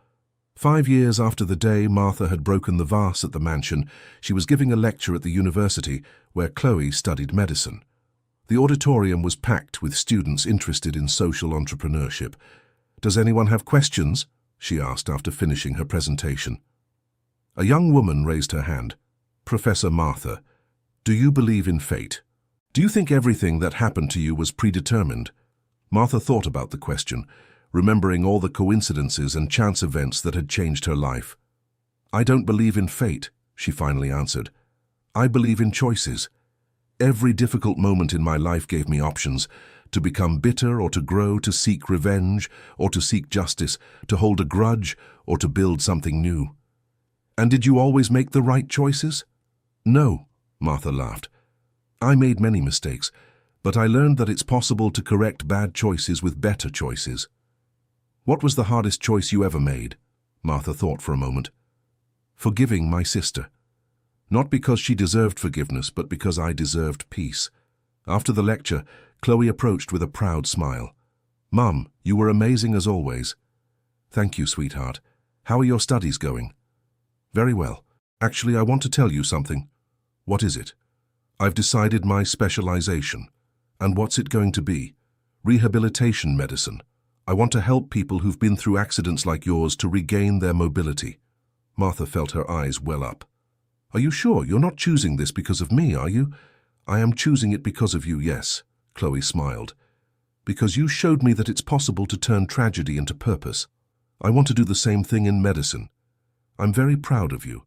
5 years after the day Martha had broken the vase at the mansion, she was giving a lecture at the university where Chloe studied medicine. The auditorium was packed with students interested in social entrepreneurship. Does anyone have questions? She asked after finishing her presentation. A young woman raised her hand. Professor Martha, do you believe in fate? Do you think everything that happened to you was predetermined? Martha thought about the question, remembering all the coincidences and chance events that had changed her life. I don't believe in fate, she finally answered. I believe in choices. Every difficult moment in my life gave me options, to become bitter or to grow, to seek revenge or to seek justice, to hold a grudge or to build something new. And did you always make the right choices? No, Martha laughed. I made many mistakes, but I learned that it's possible to correct bad choices with better choices. What was the hardest choice you ever made? Martha thought for a moment. Forgiving my sister. Not because she deserved forgiveness, but because I deserved peace. After the lecture, Chloe approached with a proud smile. Mum, you were amazing as always. Thank you, sweetheart. How are your studies going? Very well. Actually, I want to tell you something. What is it? I've decided my specialization. And what's it going to be? Rehabilitation medicine. I want to help people who've been through accidents like yours to regain their mobility. Martha felt her eyes well up. Are you sure you're not choosing this because of me, are you? I am choosing it because of you, yes, Chloe smiled. Because you showed me that it's possible to turn tragedy into purpose. I want to do the same thing in medicine. I'm very proud of you.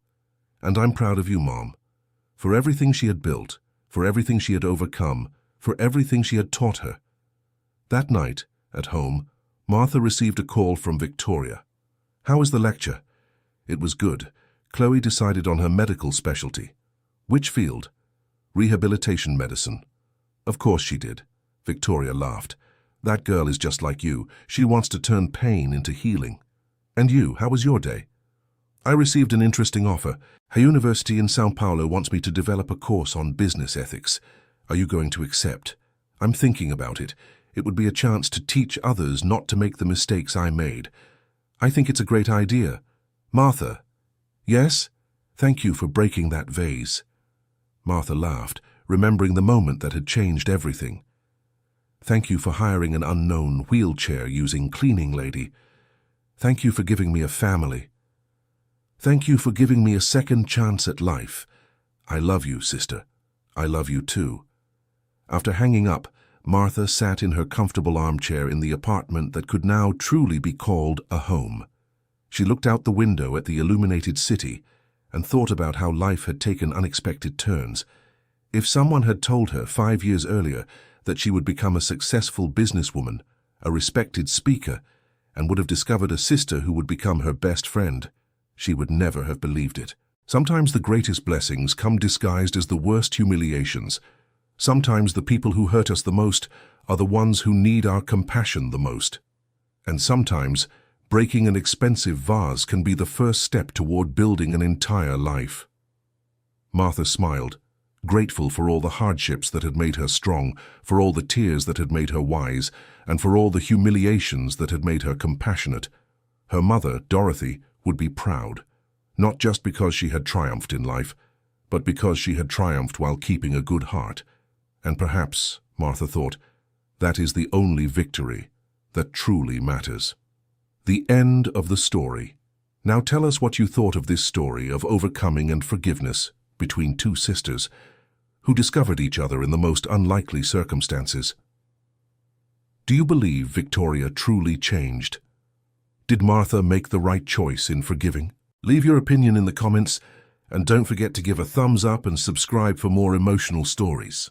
And I'm proud of you, Mom. For everything she had built, for everything she had overcome, for everything she had taught her. That night, at home, Martha received a call from Victoria. How was the lecture? It was good. Chloe decided on her medical specialty. Which field? Rehabilitation medicine. Of course she did. Victoria laughed. That girl is just like you. She wants to turn pain into healing. And you, how was your day? I received an interesting offer. A university in São Paulo wants me to develop a course on business ethics. Are you going to accept? I'm thinking about it. It would be a chance to teach others not to make the mistakes I made. I think it's a great idea. Martha. Yes? Thank you for breaking that vase. Martha laughed, remembering the moment that had changed everything. Thank you for hiring an unknown wheelchair-using cleaning lady. Thank you for giving me a family. Thank you for giving me a second chance at life. I love you, sister. I love you too. After hanging up, Martha sat in her comfortable armchair in the apartment that could now truly be called a home. She looked out the window at the illuminated city and thought about how life had taken unexpected turns. If someone had told her 5 years earlier that she would become a successful businesswoman, a respected speaker, and would have discovered a sister who would become her best friend, she would never have believed it. Sometimes the greatest blessings come disguised as the worst humiliations. Sometimes the people who hurt us the most are the ones who need our compassion the most. And sometimes breaking an expensive vase can be the first step toward building an entire life. Martha smiled, grateful for all the hardships that had made her strong, for all the tears that had made her wise, and for all the humiliations that had made her compassionate. Her mother, Dorothy, would be proud, not just because she had triumphed in life, but because she had triumphed while keeping a good heart. And perhaps, Martha thought, that is the only victory that truly matters. The end of the story. Now tell us what you thought of this story of overcoming and forgiveness between two sisters who discovered each other in the most unlikely circumstances. Do you believe Victoria truly changed? Did Martha make the right choice in forgiving? Leave your opinion in the comments, and don't forget to give a thumbs up and subscribe for more emotional stories.